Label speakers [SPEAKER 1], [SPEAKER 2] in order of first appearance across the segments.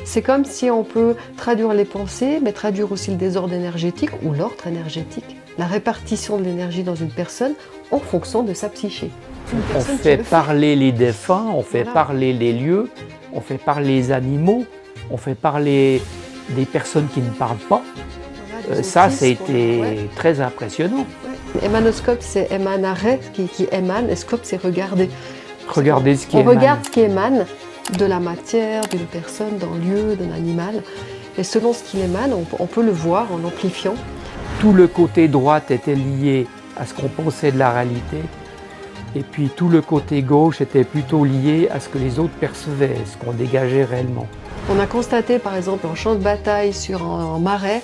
[SPEAKER 1] C'est comme si on peut traduire les pensées, mais traduire aussi le désordre énergétique ou l'ordre énergétique. La répartition de l'énergie dans une personne en fonction de sa psyché.
[SPEAKER 2] On fait parler les défunts, on fait
[SPEAKER 1] Voilà.
[SPEAKER 2] parler les lieux, on fait parler les animaux, on fait parler des personnes qui ne parlent pas.
[SPEAKER 1] Voilà, des
[SPEAKER 2] Ça,
[SPEAKER 1] autismes,
[SPEAKER 2] ça a été
[SPEAKER 1] ouais.
[SPEAKER 2] très impressionnant.
[SPEAKER 1] Ouais. Émanoscope, c'est émanare, qui émane, et scope, c'est regarder.
[SPEAKER 2] Regardez ce qui
[SPEAKER 1] On
[SPEAKER 2] émane.
[SPEAKER 1] regarde ce qui émane de la matière, d'une personne, d'un lieu, d'un animal. Et selon ce qui émane, on peut le voir en amplifiant.
[SPEAKER 2] Tout le côté droit était lié à ce qu'on pensait de la réalité. Et puis tout le côté gauche était plutôt lié à ce que les autres percevaient, ce qu'on dégageait réellement.
[SPEAKER 1] On a constaté par exemple en champ de bataille sur un marais,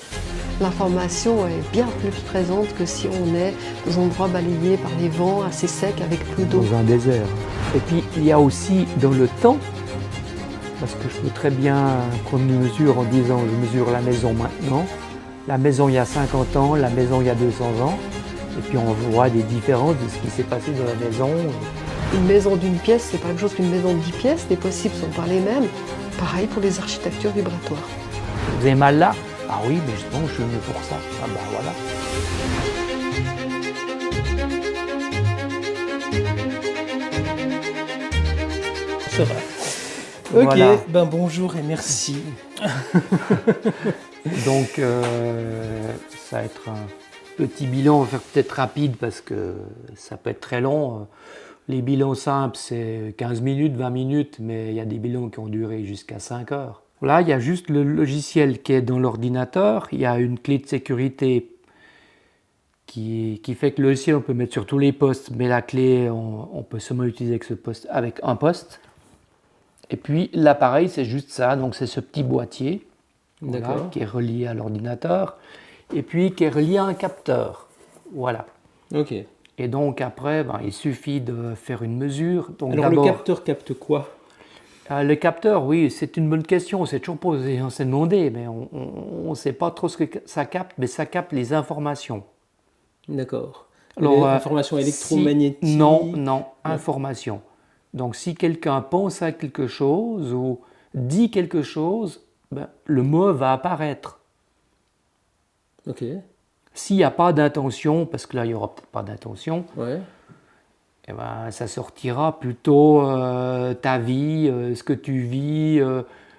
[SPEAKER 1] l'information est bien plus présente que si on est dans un endroit balayé par les vents, assez sec, avec peu d'eau.
[SPEAKER 2] Dans un désert. Et puis il y a aussi dans le temps, parce que je peux très bien prendre une mesure en disant je mesure la maison maintenant, la maison il y a 50 ans, la maison il y a 200 ans, et puis on voit des différences de ce qui s'est passé dans la maison.
[SPEAKER 1] Une maison d'une pièce, c'est pas la même chose qu'une maison de 10 pièces, les possibles sont pas les mêmes. Pareil pour les architectures vibratoires.
[SPEAKER 2] Vous avez mal là? Ah oui, mais justement, je suis venu pour ça. Ah ben voilà.
[SPEAKER 3] Ça va. Ok,
[SPEAKER 2] Voilà.
[SPEAKER 3] ben bonjour et merci.
[SPEAKER 2] Donc, ça va être un petit bilan, on va faire peut-être rapide parce que ça peut être très long. Les bilans simples, c'est 15 minutes, 20 minutes, mais il y a des bilans qui ont duré jusqu'à 5 heures. Là, il y a juste le logiciel qui est dans l'ordinateur. Il y a une clé de sécurité qui fait que le logiciel, on peut mettre sur tous les postes, mais la clé, on peut seulement l'utiliser avec un poste. Et puis l'appareil, c'est juste ça, donc c'est ce petit boîtier voilà, qui est relié à l'ordinateur et puis qui est relié à un capteur. Voilà.
[SPEAKER 3] Ok.
[SPEAKER 2] Et donc après, il suffit de faire une mesure. Donc,
[SPEAKER 3] alors le capteur capte quoi?
[SPEAKER 2] Le capteur, oui, c'est une bonne question. C'est toujours posé, on s'est demandé, mais on ne sait pas trop ce que ça capte, mais ça capte les informations.
[SPEAKER 3] D'accord.
[SPEAKER 2] Alors,
[SPEAKER 3] informations électromagnétiques?
[SPEAKER 2] Non, informations. Donc si quelqu'un pense à quelque chose ou dit quelque chose, le mot va apparaître.
[SPEAKER 3] Ok.
[SPEAKER 2] S'il n'y a pas d'intention, parce que là il n'y aura peut-être pas d'intention,
[SPEAKER 3] ouais.
[SPEAKER 2] Ça sortira plutôt ta vie, ce que tu vis,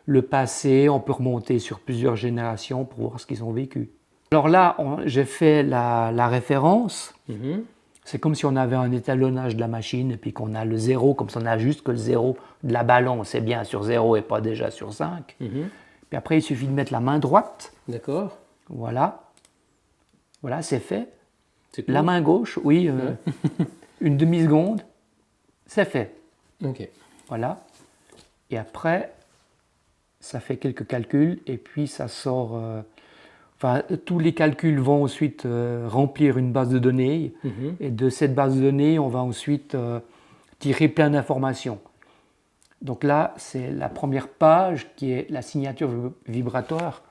[SPEAKER 2] le passé. On peut remonter sur plusieurs générations pour voir ce qu'ils ont vécu. Alors là, j'ai fait la référence.
[SPEAKER 3] Mm-hmm.
[SPEAKER 2] C'est comme si on avait un étalonnage de la machine et puis qu'on a le zéro, comme si on a juste que le zéro de la ballon, c'est bien sur 0 et pas déjà sur 5.
[SPEAKER 3] Mm-hmm.
[SPEAKER 2] Puis après, il suffit de mettre la main droite.
[SPEAKER 3] D'accord.
[SPEAKER 2] Voilà. Voilà, c'est fait.
[SPEAKER 3] C'est cool.
[SPEAKER 2] La main gauche, oui, une demi-seconde, c'est fait.
[SPEAKER 3] Ok.
[SPEAKER 2] Voilà. Et après, ça fait quelques calculs et puis ça sort... tous les calculs vont ensuite remplir une base de données et de cette base de données, on va ensuite tirer plein d'informations. Donc là, c'est la première page qui est la signature vibratoire.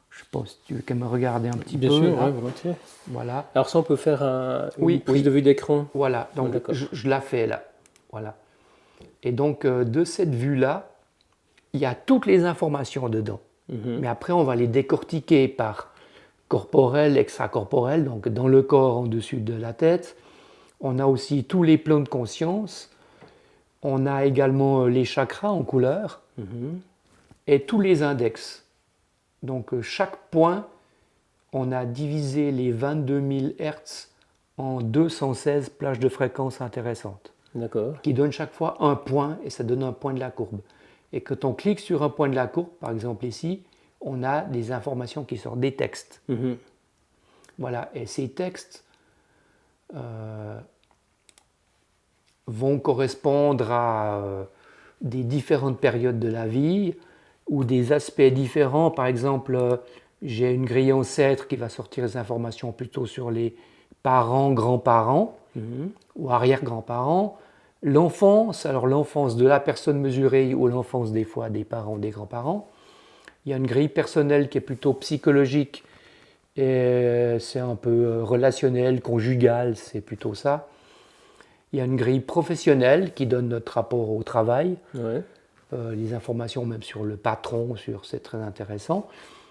[SPEAKER 2] Je ne sais pas si tu veux me regarder un petit
[SPEAKER 3] Bien
[SPEAKER 2] peu.
[SPEAKER 3] Bien sûr,
[SPEAKER 2] là.
[SPEAKER 3] ouais, volontiers.
[SPEAKER 2] Voilà.
[SPEAKER 3] Alors ça, on peut faire une prise de vue d'écran.
[SPEAKER 2] Voilà, donc je la fais là. Voilà. Et donc, de cette vue-là, il y a toutes les informations dedans. Mais après, on va les décortiquer par corporel, extracorporel, donc dans le corps, en dessus de la tête. On a aussi tous les plans de conscience. On a également les chakras en couleur et tous les index. Donc chaque point, on a divisé les 22 000 Hz en 216 plages de fréquences intéressantes.
[SPEAKER 3] D'accord.
[SPEAKER 2] Qui donnent chaque fois un point et ça donne un point de la courbe. Et quand on clique sur un point de la courbe, par exemple ici, on a des informations qui sortent, des textes. Voilà, et ces textes vont correspondre à des différentes périodes de la vie ou des aspects différents. Par exemple, j'ai une grille ancêtre qui va sortir des informations plutôt sur les parents, grands-parents ou arrière-grands-parents. L'enfance, alors l'enfance de la personne mesurée ou l'enfance des fois des parents, des grands-parents. Il y a une grille personnelle qui est plutôt psychologique et c'est un peu relationnel, conjugal, c'est plutôt ça. Il y a une grille professionnelle qui donne notre rapport au travail.
[SPEAKER 3] Ouais.
[SPEAKER 2] les informations même sur le patron, c'est très intéressant.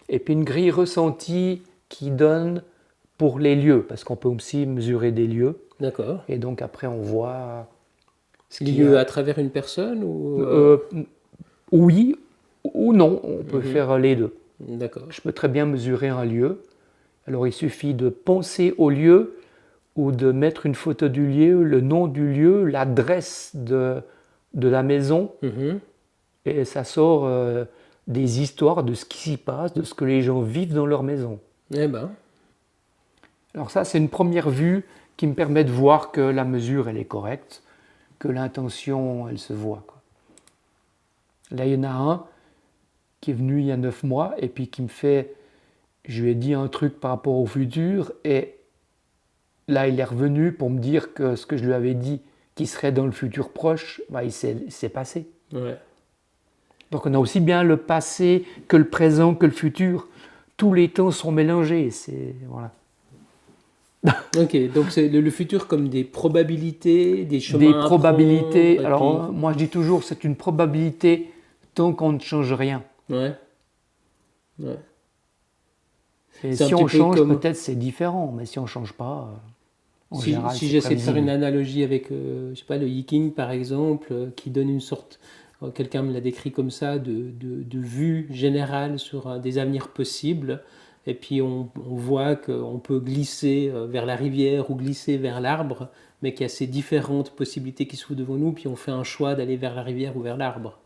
[SPEAKER 2] Et puis une grille ressentie qui donne pour les lieux, parce qu'on peut aussi mesurer des lieux.
[SPEAKER 3] D'accord.
[SPEAKER 2] Et donc après on voit
[SPEAKER 3] Les lieux à travers une personne ou
[SPEAKER 2] oui ou non, on peut faire les deux.
[SPEAKER 3] D'accord.
[SPEAKER 2] Je peux très bien mesurer un lieu. Alors il suffit de penser au lieu ou de mettre une photo du lieu, le nom du lieu, l'adresse de la maison, et ça sort des histoires de ce qui s'y passe, de ce que les gens vivent dans leur maison.
[SPEAKER 3] Eh ben.
[SPEAKER 2] Alors ça, c'est une première vue qui me permet de voir que la mesure, elle est correcte, que l'intention, elle se voit, quoi. Là, il y en a un qui est venu il y a 9 mois et puis qui me fait, je lui ai dit un truc par rapport au futur et là, il est revenu pour me dire que ce que je lui avais dit qui serait dans le futur proche, bah, il s'est passé.
[SPEAKER 3] Ouais.
[SPEAKER 2] Donc on a aussi bien le passé que le présent que le futur. Tous les temps sont mélangés. Voilà.
[SPEAKER 3] Ok, donc c'est le futur comme des probabilités, des chemins
[SPEAKER 2] Des
[SPEAKER 3] à
[SPEAKER 2] probabilités.
[SPEAKER 3] prendre, et
[SPEAKER 2] Alors moi je dis toujours c'est une probabilité tant qu'on ne change rien.
[SPEAKER 3] Ouais. Ouais.
[SPEAKER 2] Et
[SPEAKER 3] C'est un
[SPEAKER 2] si
[SPEAKER 3] petit
[SPEAKER 2] on
[SPEAKER 3] peu
[SPEAKER 2] change
[SPEAKER 3] comme-
[SPEAKER 2] peut-être c'est différent, mais si on ne change pas, en
[SPEAKER 3] Si,
[SPEAKER 2] général
[SPEAKER 3] si
[SPEAKER 2] c'est
[SPEAKER 3] j'essaie de faire une
[SPEAKER 2] prévisible.
[SPEAKER 3] analogie avec, je sais pas, le yiking par exemple, qui donne une sorte, quelqu'un me l'a décrit comme ça, de vue générale sur des avenirs possibles, et puis on voit qu'on peut glisser vers la rivière ou glisser vers l'arbre, mais qu'il y a ces différentes possibilités qui s'ouvrent devant nous, puis on fait un choix d'aller vers la rivière ou vers l'arbre.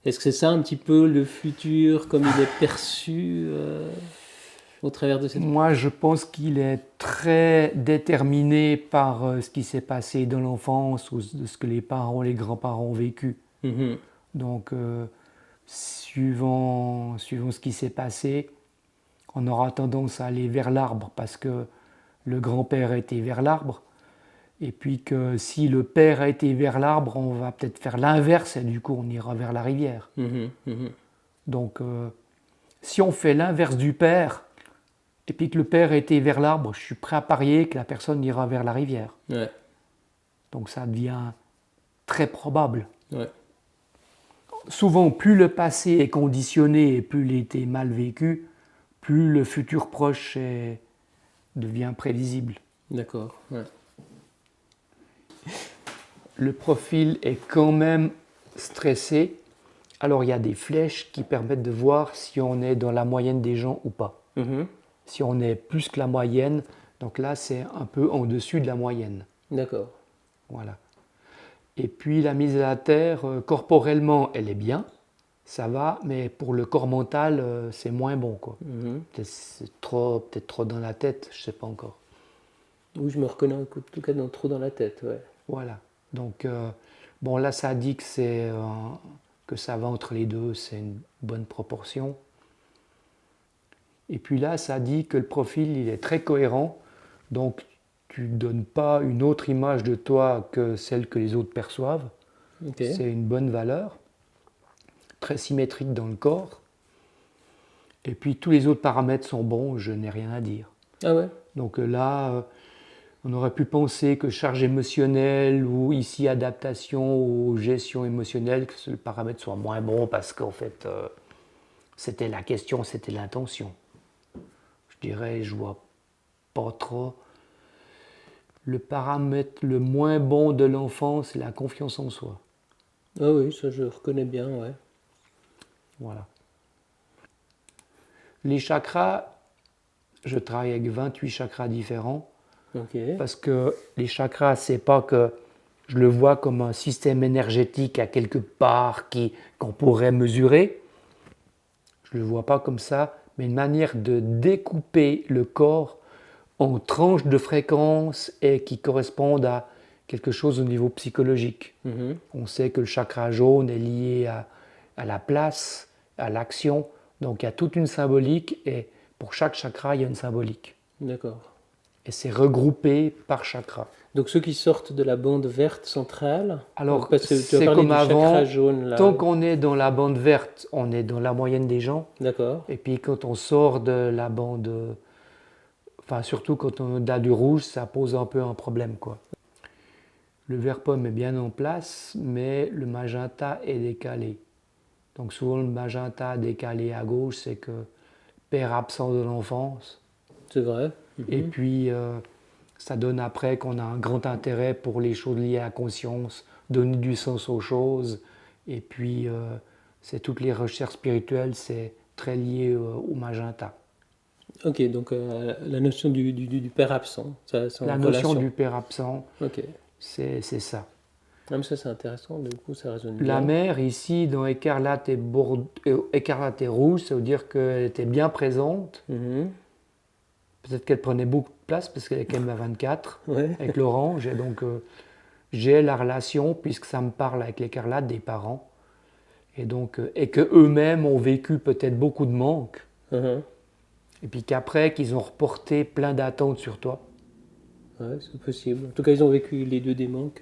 [SPEAKER 3] Est-ce que c'est ça un petit peu le futur comme il est perçu au travers de cette...
[SPEAKER 2] Moi je pense qu'il est très déterminé par ce qui s'est passé dans l'enfance ou de ce que les parents, les grands-parents ont vécu.
[SPEAKER 3] Mhm.
[SPEAKER 2] Donc, suivant ce qui s'est passé, on aura tendance à aller vers l'arbre parce que le grand-père a été vers l'arbre. Et puis que si le père a été vers l'arbre, on va peut-être faire l'inverse et du coup on ira vers la rivière.
[SPEAKER 3] Mhm. Mhm.
[SPEAKER 2] Donc, si on fait l'inverse du père et puis que le père a été vers l'arbre, je suis prêt à parier que la personne ira vers la rivière.
[SPEAKER 3] Ouais.
[SPEAKER 2] Donc ça devient très probable.
[SPEAKER 3] Ouais.
[SPEAKER 2] Souvent, plus le passé est conditionné et plus il a été mal vécu, plus le futur proche devient prévisible.
[SPEAKER 3] D'accord. Ouais.
[SPEAKER 2] Le profil est quand même stressé. Alors il y a des flèches qui permettent de voir si on est dans la moyenne des gens ou pas.
[SPEAKER 3] Mhm.
[SPEAKER 2] Si on est plus que la moyenne, donc là c'est un peu en dessus de la moyenne.
[SPEAKER 3] D'accord.
[SPEAKER 2] Voilà. Et puis la mise à la terre, corporellement, elle est bien, ça va, mais pour le corps mental, c'est moins bon, quoi.
[SPEAKER 3] Mhm.
[SPEAKER 2] Peut-être trop dans la tête, je sais pas encore.
[SPEAKER 3] Oui, je me reconnais en tout cas trop dans la tête, ouais.
[SPEAKER 2] Voilà. Donc, bon, là, ça dit que ça va entre les deux, c'est une bonne proportion. Et puis là, ça dit que le profil, il est très cohérent, donc tu ne donnes pas une autre image de toi que celle que les autres perçoivent.
[SPEAKER 3] Ok.
[SPEAKER 2] C'est une bonne valeur, très symétrique dans le corps. Et puis tous les autres paramètres sont bons, je n'ai rien à dire.
[SPEAKER 3] Ah ouais.
[SPEAKER 2] Donc là, on aurait pu penser que charge émotionnelle ou ici adaptation ou gestion émotionnelle, que le paramètre soit moins bon parce qu'en fait, c'était la question, c'était l'intention. Je dirais, je vois pas trop. Le paramètre le moins bon de l'enfant, c'est la confiance en soi.
[SPEAKER 3] Ah oui, ça je reconnais bien, ouais.
[SPEAKER 2] Voilà. Les chakras, je travaille avec 28 chakras différents.
[SPEAKER 3] Ok.
[SPEAKER 2] Parce que les chakras, c'est pas que je le vois comme un système énergétique à quelque part qu'on pourrait mesurer. Je ne le vois pas comme ça, mais une manière de découper le corps en tranches de fréquences et qui correspondent à quelque chose au niveau psychologique.
[SPEAKER 3] Mhm.
[SPEAKER 2] On sait que le chakra jaune est lié à la place, à l'action. Donc il y a toute une symbolique et pour chaque chakra, il y a une symbolique.
[SPEAKER 3] D'accord.
[SPEAKER 2] Et c'est regroupé par chakra.
[SPEAKER 3] Donc ceux qui sortent de la bande verte centrale,
[SPEAKER 2] Alors,
[SPEAKER 3] parce que tu as
[SPEAKER 2] c'est
[SPEAKER 3] parlé
[SPEAKER 2] comme
[SPEAKER 3] du chakra
[SPEAKER 2] avant,
[SPEAKER 3] jaune là.
[SPEAKER 2] tant qu'on est dans la bande verte, on est dans la moyenne des gens.
[SPEAKER 3] D'accord.
[SPEAKER 2] Et puis quand on sort de la bande, enfin surtout quand on a du rouge, ça pose un peu un problème, quoi. le vert pomme est bien en place, mais le magenta est décalé. Donc souvent le magenta décalé à gauche, c'est que père absent de l'enfance.
[SPEAKER 3] C'est vrai.
[SPEAKER 2] Et puis ça donne après qu'on a un grand intérêt pour les choses liées à la conscience, donner du sens aux choses. Et puis c'est toutes les recherches spirituelles, c'est très lié au magenta.
[SPEAKER 3] Ok, donc la notion du père absent, ça, c'est en
[SPEAKER 2] La notion
[SPEAKER 3] relation.
[SPEAKER 2] du père absent,
[SPEAKER 3] Ok.
[SPEAKER 2] c'est ça.
[SPEAKER 3] Ah, mais ça c'est intéressant, du coup ça résonne
[SPEAKER 2] La
[SPEAKER 3] bien.
[SPEAKER 2] mère ici dans écarlate écarlate et rouge, ça veut dire qu'elle était bien présente.
[SPEAKER 3] Mhm.
[SPEAKER 2] Peut-être qu'elle prenait beaucoup de place parce qu'elle est quand même à 24
[SPEAKER 3] Ouais.
[SPEAKER 2] avec l'orange. Et donc j'ai la relation, puisque ça me parle avec l'écarlate, des parents. Et donc et qu'eux-mêmes ont vécu peut-être beaucoup de manques.
[SPEAKER 3] Mhm.
[SPEAKER 2] Et puis qu'après, qu'ils ont reporté plein d'attentes sur toi.
[SPEAKER 3] Ouais, c'est possible. En tout cas, ils ont vécu les deux des manques,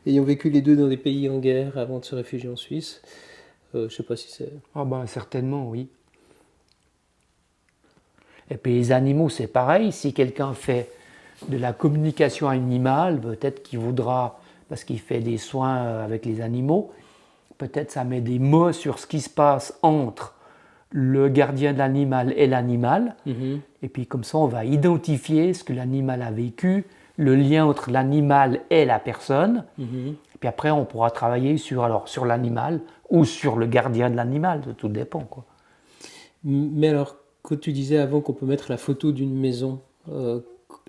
[SPEAKER 3] ayant vécu les deux dans des pays en guerre avant de se réfugier en Suisse. Je sais pas si c'est...
[SPEAKER 2] Ah ben certainement, oui. Et puis les animaux, c'est pareil. Si quelqu'un fait de la communication animale, peut-être qu'il voudra, parce qu'il fait des soins avec les animaux, peut-être ça met des mots sur ce qui se passe entre le gardien de l'animal et l'animal.
[SPEAKER 3] Mhm.
[SPEAKER 2] Et puis comme ça, on va identifier ce que l'animal a vécu, le lien entre l'animal et la personne.
[SPEAKER 3] Mhm.
[SPEAKER 2] Et puis après, on pourra travailler sur l'animal ou sur le gardien de l'animal, tout dépend, quoi.
[SPEAKER 3] Mais alors, quand tu disais avant qu'on peut mettre la photo d'une maison,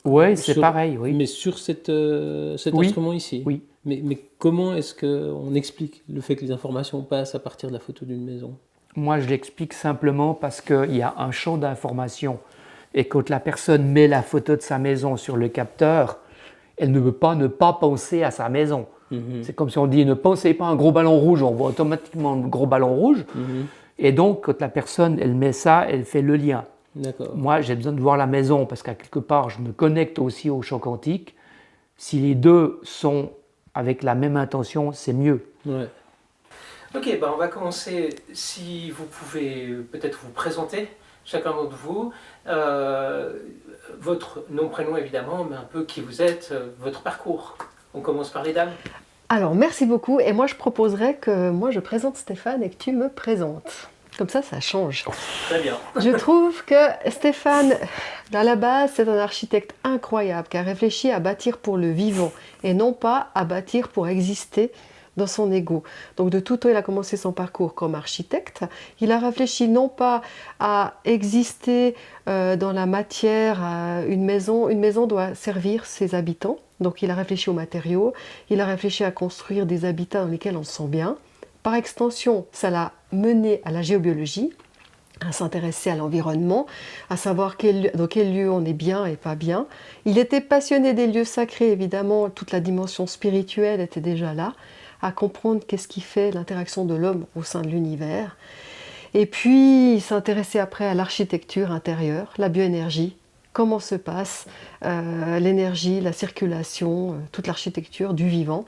[SPEAKER 2] Oui, c'est
[SPEAKER 3] sur-
[SPEAKER 2] pareil, oui.
[SPEAKER 3] mais sur cet
[SPEAKER 2] Oui.
[SPEAKER 3] instrument ici.
[SPEAKER 2] Oui.
[SPEAKER 3] Mais comment est-ce qu'on explique le fait que les informations passent à partir de la photo d'une maison?
[SPEAKER 2] Moi, je l'explique simplement parce qu'il y a un champ d'information. Et quand la personne met la photo de sa maison sur le capteur, elle ne peut pas ne pas penser à sa maison.
[SPEAKER 3] Mhm.
[SPEAKER 2] C'est comme si on dit ne pensez pas à un gros ballon rouge, on voit automatiquement le gros ballon rouge.
[SPEAKER 3] Mhm.
[SPEAKER 2] Et donc, quand la personne elle met ça, elle fait le lien.
[SPEAKER 3] D'accord.
[SPEAKER 2] Moi, j'ai besoin de voir la maison parce qu'à quelque part, je me connecte aussi au champ quantique. Si les deux sont avec la même intention, c'est mieux.
[SPEAKER 3] Ouais. Ok, on va commencer. Si vous pouvez peut-être vous présenter, chacun d'entre vous, votre nom, prénom évidemment, mais un peu qui vous êtes, votre parcours. On commence par les dames.
[SPEAKER 1] Alors, merci beaucoup. Et moi, je proposerais que moi, je présente Stéphane et que tu me présentes. Comme ça change.
[SPEAKER 3] Très bien.
[SPEAKER 1] Je trouve que Stéphane, à la base, c'est un architecte incroyable qui a réfléchi à bâtir pour le vivant et non pas à bâtir pour exister dans son ego. Donc de tout temps, il a commencé son parcours comme architecte. Il a réfléchi non pas à exister dans la matière, une maison doit servir ses habitants. Donc il a réfléchi aux matériaux, il a réfléchi à construire des habitats dans lesquels on se sent bien. Par extension, ça l'a mené à la géobiologie, à s'intéresser à l'environnement, à savoir dans quel lieu on est bien et pas bien. Il était passionné des lieux sacrés, évidemment, toute la dimension spirituelle était déjà là, à comprendre qu'est-ce qui fait l'interaction de l'homme au sein de l'univers. Et puis, il s'intéressait après à l'architecture intérieure, la bioénergie, comment se passe l'énergie, la circulation, toute l'architecture du vivant.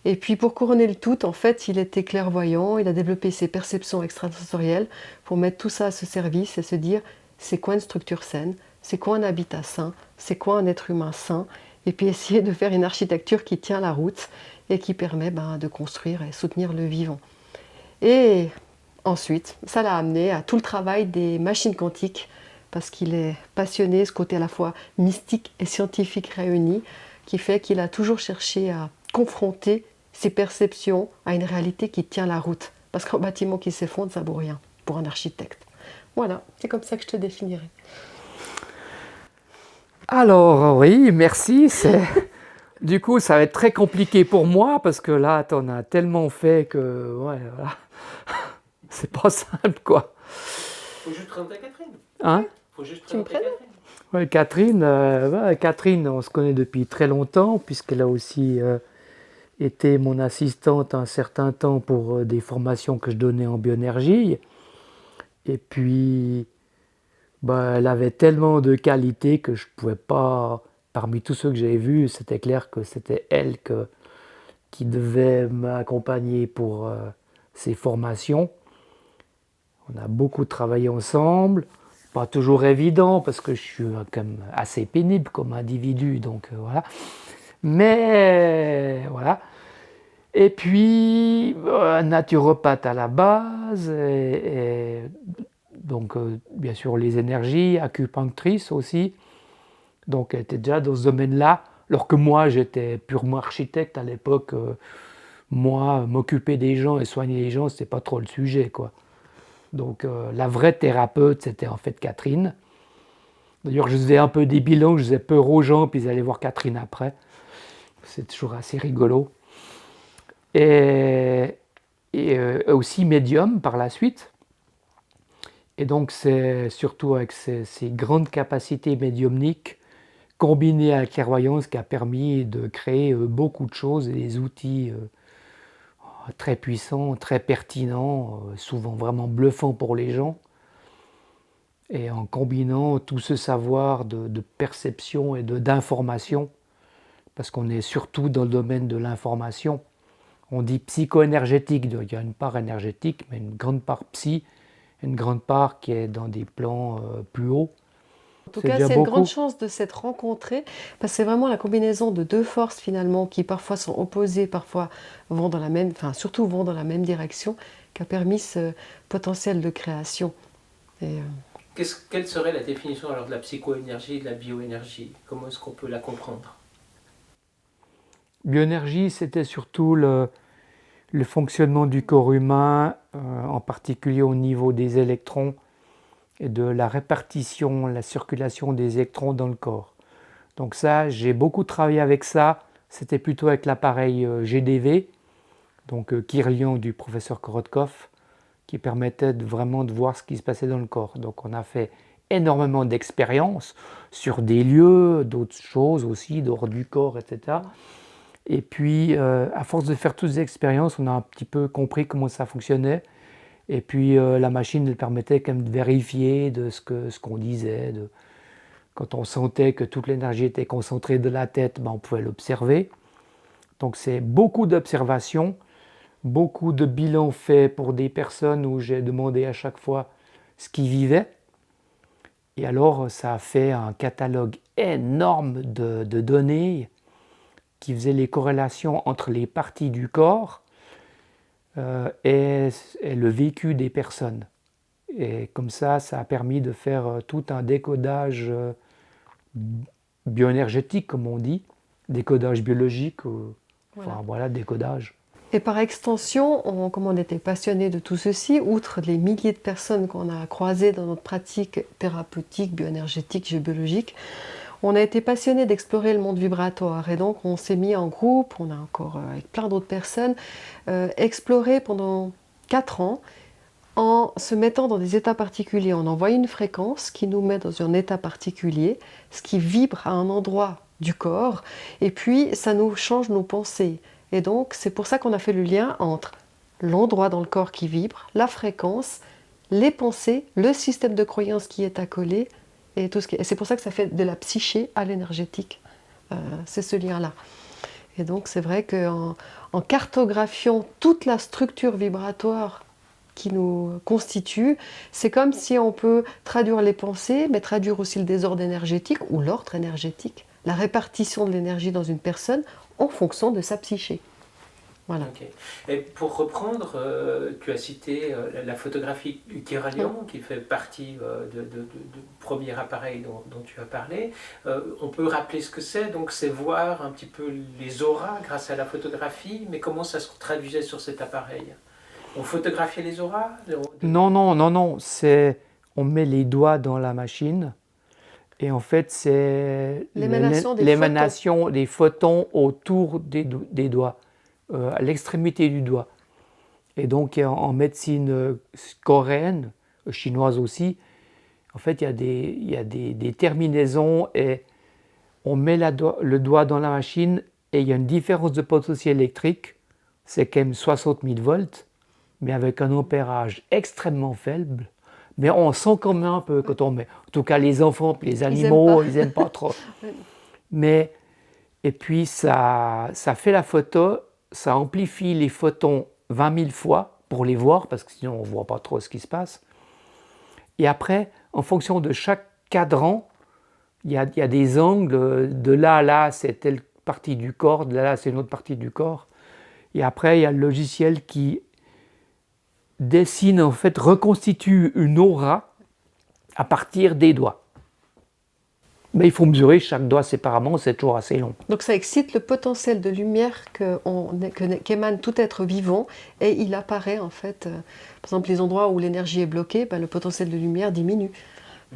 [SPEAKER 1] Et puis pour couronner le tout, en fait, il était clairvoyant, il a développé ses perceptions extrasensorielles pour mettre tout ça à ce service et se dire c'est quoi une structure saine, c'est quoi un habitat sain, c'est quoi un être humain sain, et puis essayer de faire une architecture qui tient la route et qui permet de construire et soutenir le vivant. Et ensuite, ça l'a amené à tout le travail des machines quantiques, parce qu'il est passionné, ce côté à la fois mystique et scientifique réuni, qui fait qu'il a toujours cherché à confronter ses perceptions à une réalité qui tient la route. Parce qu'un bâtiment qui s'effondre, ça vaut rien pour un architecte. Voilà, c'est comme ça que je te définirais.
[SPEAKER 2] Alors, oui, merci. Du coup, ça va être très compliqué pour moi parce que là, t'en as tellement fait que, ouais, voilà. C'est pas simple, quoi.
[SPEAKER 3] Faut juste présenter Catherine.
[SPEAKER 2] Hein?
[SPEAKER 3] Faut juste
[SPEAKER 1] Tu me
[SPEAKER 3] présenter
[SPEAKER 2] Ouais, Catherine, on se connaît depuis très longtemps puisqu'elle a aussi été mon assistante un certain temps pour des formations que je donnais en bioénergie. Et puis, elle avait tellement de qualités que je ne pouvais pas, parmi tous ceux que j'avais vus, c'était clair que c'était elle qui devait m'accompagner pour ces formations. On a beaucoup travaillé ensemble, pas toujours évident parce que je suis quand même assez pénible comme individu, donc voilà. Mais voilà. Et puis, naturopathe à la base, et donc bien sûr les énergies, acupunctrice aussi. Donc elle était déjà dans ce domaine-là, alors que moi j'étais purement architecte à l'époque. Moi, m'occuper des gens et soigner les gens, c'était pas trop le sujet, quoi. Donc la vraie thérapeute, c'était en fait Catherine. D'ailleurs, je faisais un peu des bilans, je faisais peur aux gens, puis ils allaient voir Catherine après. C'est toujours assez rigolo. Et, et aussi médium par la suite. Et donc c'est surtout avec ces grandes capacités médiumniques combinées à la clairvoyance qui a permis de créer beaucoup de choses et des outils très puissants, très pertinents, souvent vraiment bluffants pour les gens. Et en combinant tout ce savoir de perception et d'information, parce qu'on est surtout dans le domaine de l'information. On dit psycho-énergétique, il y a une part énergétique, mais une grande part psy, une grande part qui est dans des plans plus hauts.
[SPEAKER 1] En tout
[SPEAKER 2] C'est
[SPEAKER 1] cas,
[SPEAKER 2] déjà
[SPEAKER 1] c'est une grande
[SPEAKER 2] beaucoup.
[SPEAKER 1] chance de s'être rencontrés, parce que c'est vraiment la combinaison de deux forces finalement qui parfois sont opposées, parfois vont dans la même, enfin surtout vont dans la même direction, qui a permis ce potentiel de création. Et,
[SPEAKER 3] Quelle serait la définition alors de la psychoénergie et de la bioénergie? Comment est-ce qu'on peut la comprendre?
[SPEAKER 2] Bioénergie, c'était surtout le fonctionnement du corps humain, en particulier au niveau des électrons et de la répartition, la circulation des électrons dans le corps. Donc ça, j'ai beaucoup travaillé avec ça. C'était plutôt avec l'appareil GDV, donc Kirlian du professeur Korotkov, qui permettait vraiment de voir ce qui se passait dans le corps. Donc on a fait énormément d'expériences sur des lieux, d'autres choses aussi, dehors du corps, etc. Et puis, à force de faire toutes ces expériences, on a un petit peu compris comment ça fonctionnait. Et puis, la machine, elle permettait quand même de vérifier de ce qu'on disait. Quand on sentait que toute l'énergie était concentrée de la tête, ben, on pouvait l'observer. Donc, c'est beaucoup d'observations, beaucoup de bilans faits pour des personnes où j'ai demandé à chaque fois ce qu'ils vivaient. Et alors, ça a fait un catalogue énorme de données qui faisait les corrélations entre les parties du corps et le vécu des personnes. Et comme ça a permis de faire tout un décodage bioénergétique, comme on dit, décodage biologique, voilà, décodage.
[SPEAKER 1] Et par extension, comme on était passionné de tout ceci, outre les milliers de personnes qu'on a croisées dans notre pratique thérapeutique, bioénergétique, géobiologique, on a été passionné d'explorer le monde vibratoire. Et donc on s'est mis en groupe, on a encore avec plein d'autres personnes, exploré pendant 4 ans en se mettant dans des états particuliers. On envoie une fréquence qui nous met dans un état particulier, ce qui vibre à un endroit du corps, et puis ça nous change nos pensées. Et donc, c'est pour ça qu'on a fait le lien entre l'endroit dans le corps qui vibre, la fréquence, les pensées, le système de croyance qui est accolé, et tout ce qui est... Et c'est pour ça que ça fait de la psyché à l'énergétique. C'est ce lien-là. Et donc, c'est vrai qu'en cartographiant toute la structure vibratoire qui nous constitue, c'est comme si on peut traduire les pensées, mais traduire aussi le désordre énergétique ou l'ordre énergétique, la répartition de l'énergie dans une personne en fonction de sa psyché. Voilà.
[SPEAKER 3] Okay. Et pour reprendre, tu as cité la photographie du Kirlian, qui fait partie du premier appareil dont tu as parlé. On peut rappeler ce que c'est, donc c'est voir un petit peu les auras grâce à la photographie, mais comment ça se traduisait sur cet appareil? On photographiait les auras?
[SPEAKER 2] Non, on met les doigts dans la machine. Et en fait, c'est l'émanation des photons autour des doigts, à l'extrémité du doigt. Et donc, en médecine coréenne, chinoise aussi, en fait, il y a des terminaisons et on met le doigt dans la machine et il y a une différence de potentiel électrique, c'est quand même 60 000 volts, mais avec un ampérage extrêmement faible. Mais on sent quand même un peu quand on met. En tout cas, les enfants et les animaux, ils n'aiment pas trop. Mais, et puis, ça fait la photo, ça amplifie les photons 20 000 fois pour les voir, parce que sinon, on ne voit pas trop ce qui se passe. Et après, en fonction de chaque cadran, il y a des angles. De là à là, c'est tel partie du corps, là c'est une autre partie du corps. Et après, il y a le logiciel qui dessine, en fait, reconstitue une aura à partir des doigts. Mais il faut mesurer chaque doigt séparément, c'est toujours assez long.
[SPEAKER 1] Donc ça excite le potentiel de lumière qu'émane tout être vivant et il apparaît en fait, par exemple les endroits où l'énergie est bloquée, ben, le potentiel de lumière diminue.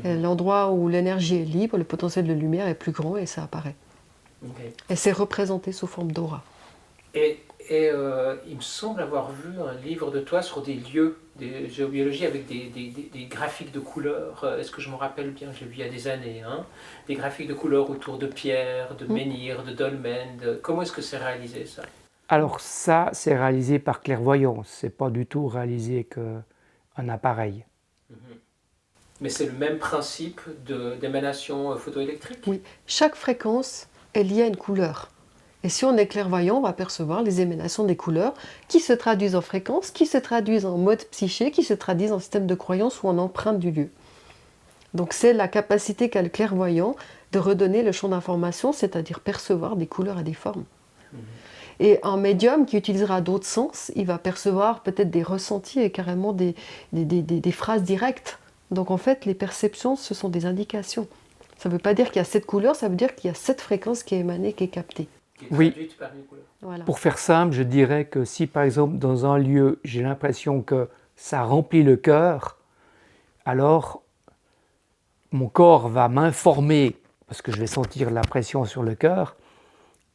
[SPEAKER 1] Et l'endroit où l'énergie est libre, le potentiel de lumière est plus grand et ça apparaît.
[SPEAKER 3] Okay.
[SPEAKER 1] Et c'est représenté sous forme d'aura.
[SPEAKER 3] Et il me semble avoir vu un livre de toi sur des lieux de géobiologie avec des graphiques de couleurs. Est-ce que je me rappelle bien? J'ai vu il y a des années. Hein, des graphiques de couleurs autour de pierres, de menhirs, de dolmens. Comment est-ce que c'est réalisé ça?
[SPEAKER 2] Alors ça, c'est réalisé par clairvoyance. C'est pas du tout réalisé qu'un appareil.
[SPEAKER 3] Mais c'est le même principe d'émanation photoélectrique?
[SPEAKER 1] Oui, chaque fréquence est liée à une couleur. Et si on est clairvoyant, on va percevoir les émanations des couleurs qui se traduisent en fréquences, qui se traduisent en mode psyché, qui se traduisent en système de croyance ou en empreinte du lieu. Donc c'est la capacité qu'a le clairvoyant de redonner le champ d'information, c'est-à-dire percevoir des couleurs et des formes. Et un médium qui utilisera d'autres sens, il va percevoir peut-être des ressentis et carrément des phrases directes. Donc en fait, les perceptions, ce sont des indications. Ça ne veut pas dire qu'il y a cette couleur, ça veut dire qu'il y a cette fréquence qui est émanée, qui est captée.
[SPEAKER 2] Oui.
[SPEAKER 1] Voilà.
[SPEAKER 2] Pour faire simple, je dirais que si par exemple dans un lieu, j'ai l'impression que ça remplit le cœur, alors mon corps va m'informer, parce que je vais sentir la pression sur le cœur,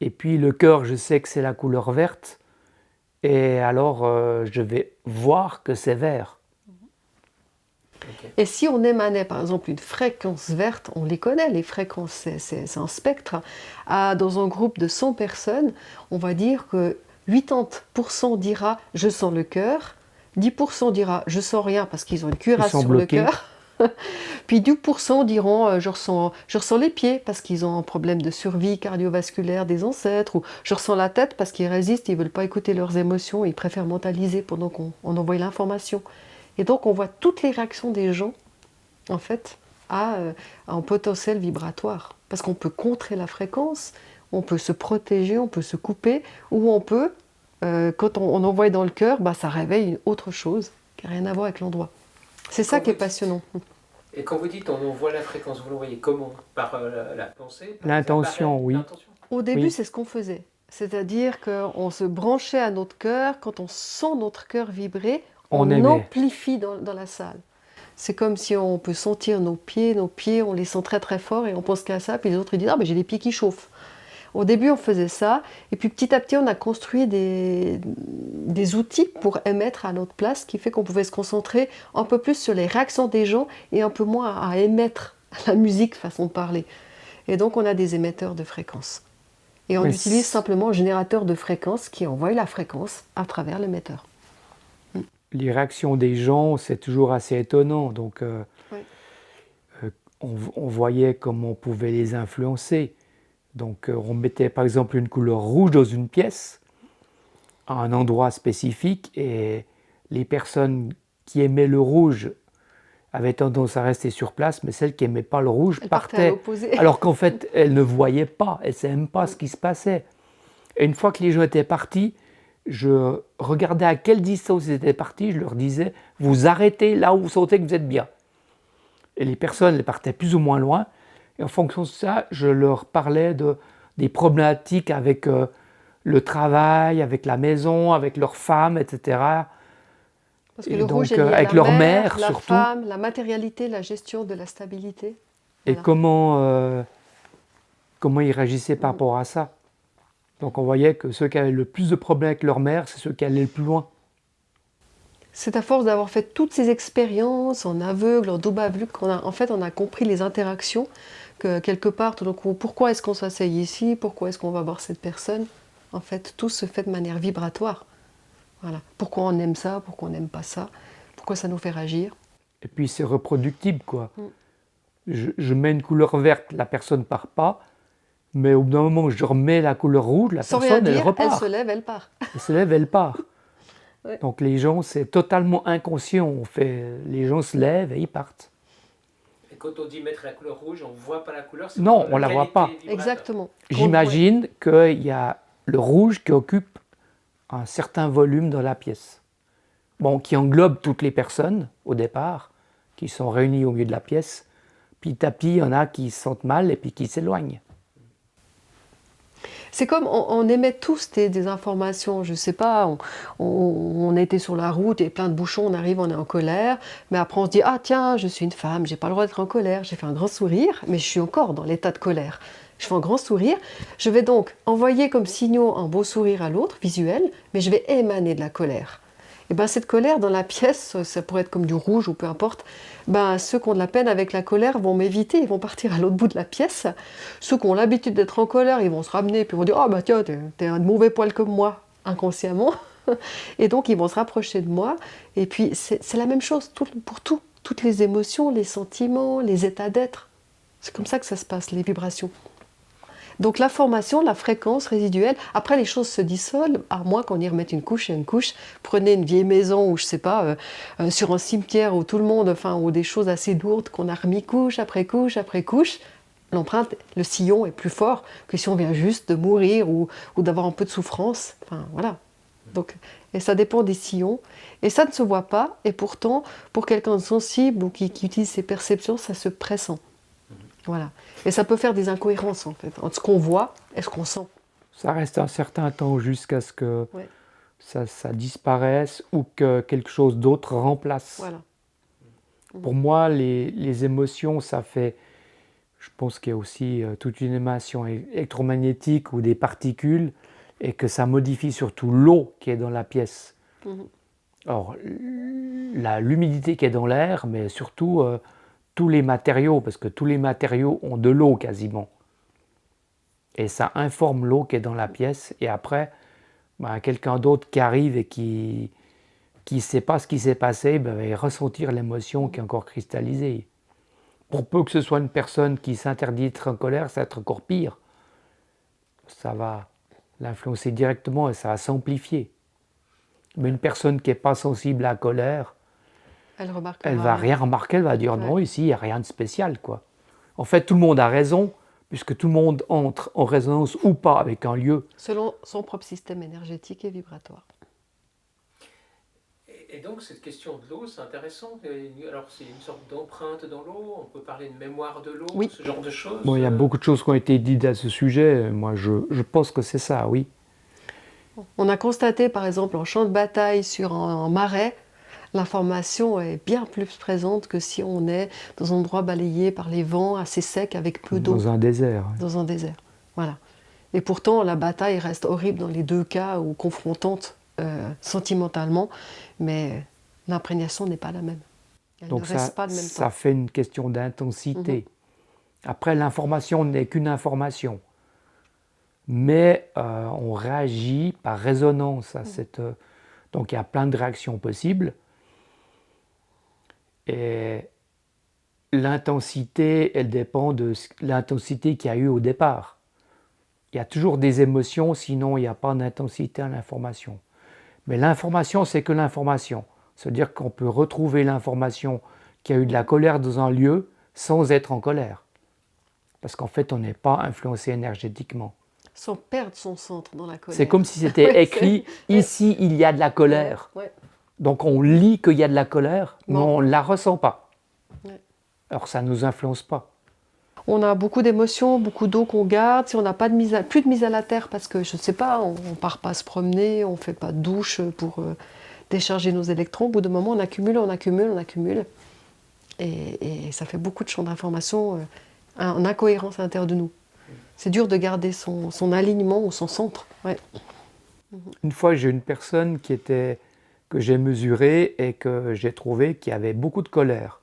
[SPEAKER 2] et puis le cœur, je sais que c'est la couleur verte, et alors je vais voir que c'est vert.
[SPEAKER 1] Et si on émanait par exemple une fréquence verte, on les connaît, les fréquences, c'est un spectre. Dans un groupe de 100 personnes, on va dire que 80% dira « je sens le cœur », 10% dira « je sens rien » parce qu'ils ont une cuirasse sur le cœur. Puis 10% diront je ressens les pieds parce qu'ils ont un problème de survie cardiovasculaire des ancêtres, ou je ressens la tête parce qu'ils résistent, ils ne veulent pas écouter leurs émotions, ils préfèrent mentaliser pendant qu'on envoie l'information. Et donc on voit toutes les réactions des gens, en fait, à un potentiel vibratoire. Parce qu'on peut contrer la fréquence, on peut se protéger, on peut se couper, ou on peut, quand on envoie dans le cœur, bah, ça réveille une autre chose qui n'a rien à voir avec l'endroit. C'est ça qui est passionnant.
[SPEAKER 3] Et quand vous dites on envoie la fréquence, vous l'envoyez comment? Par la pensée?
[SPEAKER 2] L'intention, oui.
[SPEAKER 1] Au début,
[SPEAKER 2] oui.
[SPEAKER 1] C'est ce qu'on faisait. C'est-à-dire qu'on se branchait à notre cœur, quand on sent notre cœur vibrer, on amplifie dans la salle. C'est comme si on peut sentir nos pieds, on les sent très très fort et on pense qu'à ça, puis les autres ils disent « Ah ben j'ai les pieds qui chauffent ». Au début on faisait ça, et puis petit à petit on a construit des outils pour émettre à notre place, ce qui fait qu'on pouvait se concentrer un peu plus sur les réactions des gens et un peu moins à émettre la musique, façon de parler. Et donc on a des émetteurs de fréquences. Et on utilise simplement un générateur de fréquences qui envoie la fréquence à travers l'émetteur.
[SPEAKER 2] Les réactions des gens, c'est toujours assez étonnant. Donc, on voyait comment on pouvait les influencer. Donc, on mettait par exemple une couleur rouge dans une pièce, à un endroit spécifique, et les personnes qui aimaient le rouge avaient tendance à rester sur place, mais celles qui n'aimaient pas le rouge partaient. Alors qu'en fait, elles ne voyaient pas, elles ne savaient même pas ce qui se passait. Et une fois que les gens étaient partis, je regardais à quelle distance ils étaient partis, je leur disais « vous arrêtez là où vous sentez que vous êtes bien ». Et les personnes elles partaient plus ou moins loin, et en fonction de ça, je leur parlais des problématiques avec le travail, avec la maison, avec leurs femmes, etc.
[SPEAKER 1] Parce que le rouge est lié
[SPEAKER 2] avec
[SPEAKER 1] à
[SPEAKER 2] leur
[SPEAKER 1] la mère,
[SPEAKER 2] mère
[SPEAKER 1] la
[SPEAKER 2] surtout.
[SPEAKER 1] femme, la matérialité, la gestion de la stabilité.
[SPEAKER 2] Et
[SPEAKER 1] voilà.
[SPEAKER 2] comment ils réagissaient par rapport à ça. Donc on voyait que ceux qui avaient le plus de problèmes avec leur mère, c'est ceux qui allaient le plus loin.
[SPEAKER 1] C'est à force d'avoir fait toutes ces expériences en aveugle, en double aveugle, qu'on a compris les interactions, que quelque part, tout d'un coup, pourquoi est-ce qu'on s'asseye ici, pourquoi est-ce qu'on va voir cette personne. En fait, tout se fait de manière vibratoire. Voilà. Pourquoi on aime ça, pourquoi on n'aime pas ça, pourquoi ça nous fait réagir.
[SPEAKER 2] Et puis c'est reproductible, quoi. Je mets une couleur verte, la personne ne part pas. Mais au bout d'un moment, je remets la couleur rouge, la personne, elle repart.
[SPEAKER 1] Elle se lève, elle part.
[SPEAKER 2] Elle se lève, elle part.
[SPEAKER 1] Ouais.
[SPEAKER 2] Donc les gens, c'est totalement inconscient. Les gens se lèvent et ils partent.
[SPEAKER 3] quand on dit mettre la couleur rouge, on ne voit pas la couleur. C'est
[SPEAKER 2] Non,
[SPEAKER 3] vraiment
[SPEAKER 2] on la voit
[SPEAKER 3] qualité
[SPEAKER 2] pas.
[SPEAKER 3] vibratoire.
[SPEAKER 1] Exactement.
[SPEAKER 2] J'imagine qu'il y a le rouge qui occupe un certain volume dans la pièce. Bon, qui englobe toutes les personnes au départ, qui sont réunies au milieu de la pièce. Petit à petit, il y en a qui se sentent mal et puis qui s'éloignent.
[SPEAKER 1] C'est comme on émet tous des informations, je sais pas, on était sur la route et plein de bouchons, on arrive, on est en colère, mais après on se dit ah tiens, je suis une femme, j'ai pas le droit d'être en colère, j'ai fait un grand sourire, mais je suis encore dans l'état de colère. Je fais un grand sourire, je vais donc envoyer comme signaux un beau sourire à l'autre, visuel, mais je vais émaner de la colère. Et bien cette colère dans la pièce, ça pourrait être comme du rouge ou peu importe, ben, ceux qui ont de la peine avec la colère vont m'éviter, ils vont partir à l'autre bout de la pièce. Ceux qui ont l'habitude d'être en colère, ils vont se ramener, puis ils vont dire « Ah oh, bah tiens, t'es un mauvais poil comme moi », inconsciemment. Et donc ils vont se rapprocher de moi. Et puis c'est la même chose pour tout, toutes les émotions, les sentiments, les états d'être. C'est comme ça que ça se passe, les vibrations. Donc l'information, la fréquence résiduelle, après les choses se dissolvent, à moins qu'on y remette une couche et une couche. Prenez une vieille maison ou je sais pas, sur un cimetière où tout le monde, enfin, ou des choses assez lourdes qu'on a remis couche après couche après couche, l'empreinte, le sillon est plus fort que si on vient juste de mourir ou d'avoir un peu de souffrance. Enfin voilà. Donc, et ça dépend des sillons. Et ça ne se voit pas, et pourtant, pour quelqu'un de sensible ou qui utilise ses perceptions, ça se pressent. Voilà. Et ça peut faire des incohérences en fait, entre ce qu'on voit et ce qu'on sent.
[SPEAKER 2] Ça reste un certain temps jusqu'à ce que ça disparaisse ou que quelque chose d'autre remplace.
[SPEAKER 1] Voilà.
[SPEAKER 2] Pour moi, les émotions, ça fait... Je pense qu'il y a aussi toute une émanation électromagnétique ou des particules et que ça modifie surtout l'eau qui est dans la pièce. Alors, l'humidité qui est dans l'air, mais surtout... tous les matériaux, parce que tous les matériaux ont de l'eau quasiment. Et ça informe l'eau qui est dans la pièce. Et après, ben, quelqu'un d'autre qui arrive et qui ne sait pas ce qui s'est passé, ben, va ressentir l'émotion qui est encore cristallisée. Pour peu que ce soit une personne qui s'interdit d'être en colère, ça va être encore pire. Ça va l'influencer directement et ça va s'amplifier. Mais une personne qui n'est pas sensible à la colère, elle va rien remarquer, elle va dire non, ici il n'y a rien de spécial, quoi. En fait, tout le monde a raison, puisque tout le monde entre en résonance ou pas avec un lieu.
[SPEAKER 1] Selon son propre système énergétique et vibratoire.
[SPEAKER 3] Et donc cette question de l'eau, c'est intéressant. Alors c'est une sorte d'empreinte dans l'eau, on peut parler de mémoire de l'eau, ce genre de choses.
[SPEAKER 2] Bon, il y a beaucoup de choses qui ont été dites à ce sujet. Moi, je pense que c'est ça, oui.
[SPEAKER 1] On a constaté, par exemple, en champ de bataille sur un marais, l'information est bien plus présente que si on est dans un endroit balayé par les vents, assez sec, avec peu d'eau.
[SPEAKER 2] Dans un désert.
[SPEAKER 1] Dans un désert, voilà. Et pourtant, la bataille reste horrible dans les deux cas, ou confrontante sentimentalement, mais l'imprégnation n'est pas la même. Elle
[SPEAKER 2] Donc
[SPEAKER 1] ne reste pas le même
[SPEAKER 2] ça
[SPEAKER 1] temps.
[SPEAKER 2] fait une question d'intensité. Après, l'information n'est qu'une information. Mais on réagit par résonance à cette... donc il y a plein de réactions possibles. Et l'intensité, elle dépend de l'intensité qu'il y a eu au départ. Il y a toujours des émotions, sinon il n'y a pas d'intensité à l'information. Mais l'information, c'est que l'information. C'est-à-dire qu'on peut retrouver l'information qu'il y a eu de la colère dans un lieu sans être en colère. Parce qu'en fait, on n'est pas influencé énergétiquement.
[SPEAKER 1] Sans perdre son centre dans la colère.
[SPEAKER 2] C'est comme si c'était écrit « Ici, il y a de la colère ». Donc on lit qu'il y a de la colère, mais on ne la ressent pas. Alors ça ne nous influence pas.
[SPEAKER 1] On a beaucoup d'émotions, beaucoup d'eau qu'on garde. Si on n'a pas plus de mise à la terre parce que, je ne sais pas, on ne part pas se promener, on ne fait pas de douche pour décharger nos électrons, au bout d'un moment, on accumule, on accumule, on accumule. Et ça fait beaucoup de champs d'information en incohérence à l'intérieur de nous. C'est dur de garder son alignement ou son centre.
[SPEAKER 2] Une fois, j'ai une personne que j'ai mesurée et que j'ai trouvé qui avait beaucoup de colère.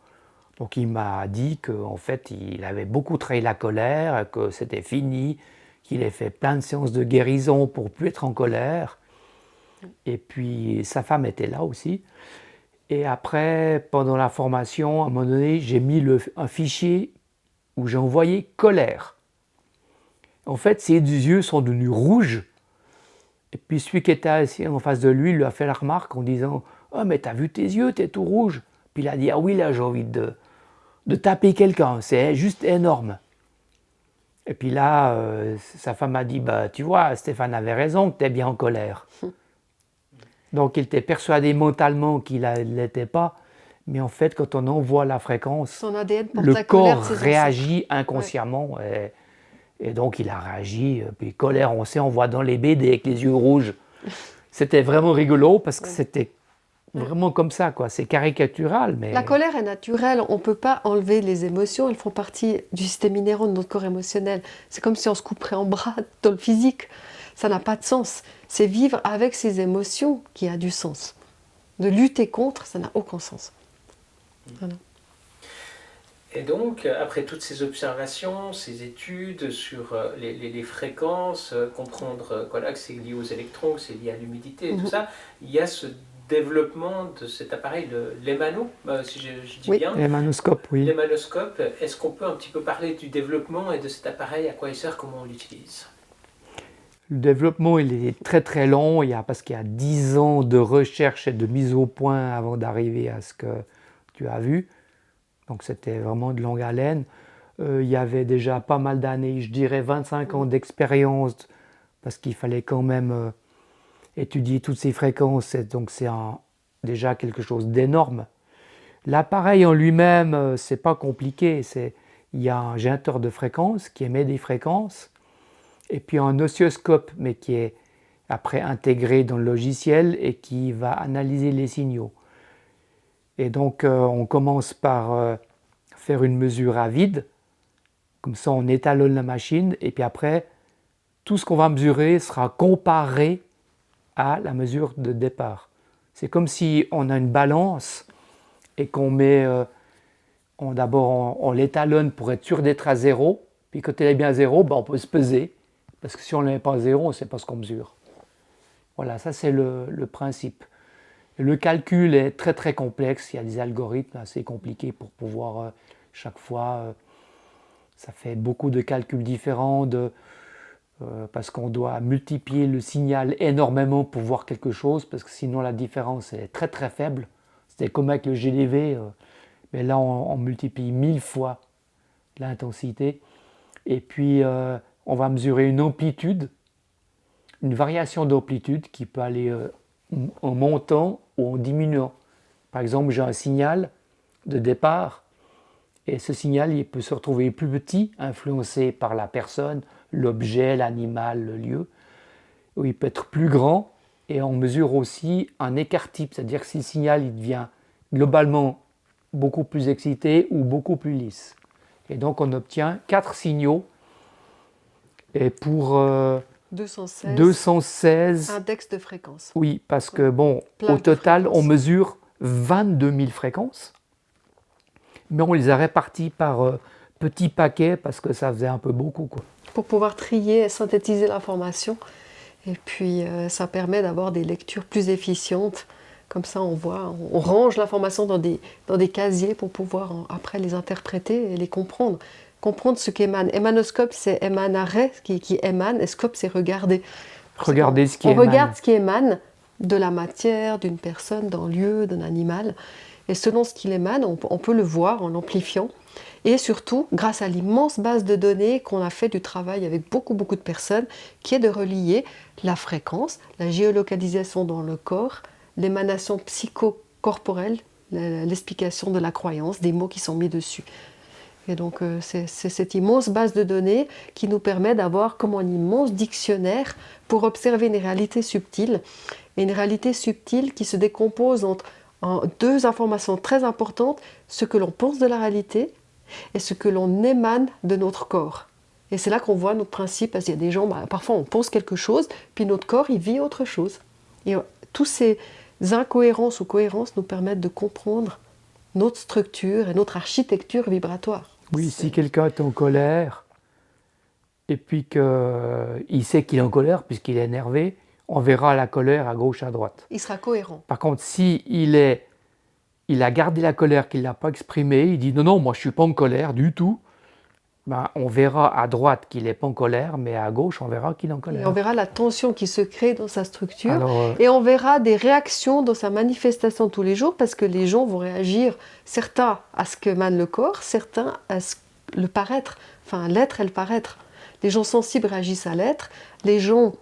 [SPEAKER 2] Donc il m'a dit qu'en fait, il avait beaucoup travaillé la colère, que c'était fini, qu'il avait fait plein de séances de guérison pour ne plus être en colère. Et puis sa femme était là aussi. Et après, pendant la formation, à un moment donné, j'ai mis un fichier où j'ai envoyé colère. En fait, ses yeux sont devenus rouges. Et puis celui qui était assis en face de lui lui a fait la remarque en disant « Oh, mais t'as vu tes yeux, t'es tout rouge ». Puis il a dit « Ah oui, là, j'ai envie de de taper quelqu'un, c'est juste énorme. Et puis là, sa femme a dit, bah, tu vois, Stéphane avait raison, que tu es bien en colère. Donc il était persuadé mentalement qu'il ne l'était pas, mais en fait, quand on envoie la fréquence,
[SPEAKER 1] Son ADN porte
[SPEAKER 2] le
[SPEAKER 1] la colère
[SPEAKER 2] corps
[SPEAKER 1] de ses ancêtres.
[SPEAKER 2] réagit inconsciemment. Et donc il a réagi, puis colère, on sait, on voit dans les BD avec les yeux rouges. C'était vraiment rigolo parce que c'était vraiment comme ça, quoi. C'est caricatural, mais...
[SPEAKER 1] La colère est naturelle, on ne peut pas enlever les émotions, elles font partie du système inhérent de notre corps émotionnel. C'est comme si on se couperait en bras dans le physique. Ça n'a pas de sens. C'est vivre avec ces émotions qui a du sens. De lutter contre, ça n'a aucun sens. Voilà.
[SPEAKER 3] Et donc, après toutes ces observations, ces études sur les fréquences, comprendre voilà, que c'est lié aux électrons, que c'est lié à l'humidité et tout ça, il y a ce développement de cet appareil, l'hémano, si je dis bien.
[SPEAKER 2] L'hémanoscope, oui.
[SPEAKER 3] L'hémanoscope, est-ce qu'on peut un petit peu parler du développement et de cet appareil, à quoi il sert, comment on l'utilise?
[SPEAKER 2] Le développement, il est très très long, parce qu'il y a 10 ans de recherche et de mise au point avant d'arriver à ce que tu as vu. Donc c'était vraiment de longue haleine. Il y avait déjà pas mal d'années, je dirais 25 ans d'expérience, parce qu'il fallait quand même étudier toutes ces fréquences, donc c'est déjà quelque chose d'énorme. L'appareil en lui-même, c'est pas compliqué, il y a un générateur de fréquences qui émet des fréquences, et puis un oscilloscope, mais qui est après intégré dans le logiciel et qui va analyser les signaux. Et donc on commence par faire une mesure à vide, comme ça on étalonne la machine, et puis après tout ce qu'on va mesurer sera comparé à la mesure de départ. C'est comme si on a une balance et qu'on met, d'abord on l'étalonne pour être sûr d'être à zéro, puis quand elle est bien à zéro, ben on peut se peser, parce que si on n'est pas à zéro, on ne sait pas ce qu'on mesure. Voilà, ça c'est le principe. Le calcul est très très complexe, il y a des algorithmes assez compliqués pour pouvoir chaque fois, ça fait beaucoup de calculs différents, parce qu'on doit multiplier le signal énormément pour voir quelque chose, parce que sinon la différence est très très faible. C'était comme avec le GDV, mais là on multiplie 1000 fois l'intensité. Et puis on va mesurer une amplitude, une variation d'amplitude qui peut aller en montant ou en diminuant. Par exemple, j'ai un signal de départ, et ce signal il peut se retrouver plus petit, influencé par la personne, l'objet, l'animal, le lieu, ou il peut être plus grand, et on mesure aussi un écart type, c'est-à-dire que si le signal il devient globalement beaucoup plus excité ou beaucoup plus lisse. Et donc on obtient 4 signaux, et pour 216
[SPEAKER 1] index de fréquence.
[SPEAKER 2] Oui, parce que bon, au total on mesure 22 000 fréquences, mais on les a répartis par petits paquets parce que ça faisait un peu beaucoup, quoi.
[SPEAKER 1] Pour pouvoir trier et synthétiser l'information. Et puis ça permet d'avoir des lectures plus efficientes. Comme ça, on range l'information dans des casiers pour pouvoir après les interpréter et les comprendre. Comprendre ce qu'émane. Émanoscope, c'est émanare, qui émane, et scope, c'est regarder.
[SPEAKER 2] Regarder ce qui émane.
[SPEAKER 1] On regarde ce qui émane de la matière, d'une personne, d'un lieu, d'un animal. Et selon ce qu'il émane, on peut le voir en amplifiant. Et surtout, grâce à l'immense base de données qu'on a fait du travail avec beaucoup de personnes, qui est de relier la fréquence, la géolocalisation dans le corps, l'émanation psychocorporelle, l'explication de la croyance, des mots qui sont mis dessus. Et donc c'est cette immense base de données qui nous permet d'avoir comme un immense dictionnaire pour observer une réalité subtile. Et une réalité subtile qui se décompose en deux informations très importantes, ce que l'on pense de la réalité et ce que l'on émane de notre corps. Et c'est là qu'on voit notre principe, parce qu'il y a des gens, parfois on pense quelque chose, puis notre corps il vit autre chose. Et tous ces incohérences ou cohérences nous permettent de comprendre notre structure et notre architecture vibratoire.
[SPEAKER 2] Oui, si quelqu'un est en colère, et puis qu'il sait qu'il est en colère puisqu'il est énervé, on verra la colère à gauche, à droite.
[SPEAKER 1] Il sera cohérent.
[SPEAKER 2] Par contre, si il a gardé la colère, qu'il ne l'a pas exprimée, il dit non, moi je ne suis pas en colère du tout, Ben, on verra à droite qu'il n'est pas en colère, mais à gauche, on verra qu'il est en
[SPEAKER 1] Et on
[SPEAKER 2] colère.
[SPEAKER 1] verra la tension qui se crée dans sa structure.
[SPEAKER 2] Alors,
[SPEAKER 1] Et on verra des réactions dans sa manifestation tous les jours, parce que les gens vont réagir, certains à ce que mène le corps, certains à le paraître, enfin l'être et le paraître. Les gens sensibles réagissent à l'être, les gens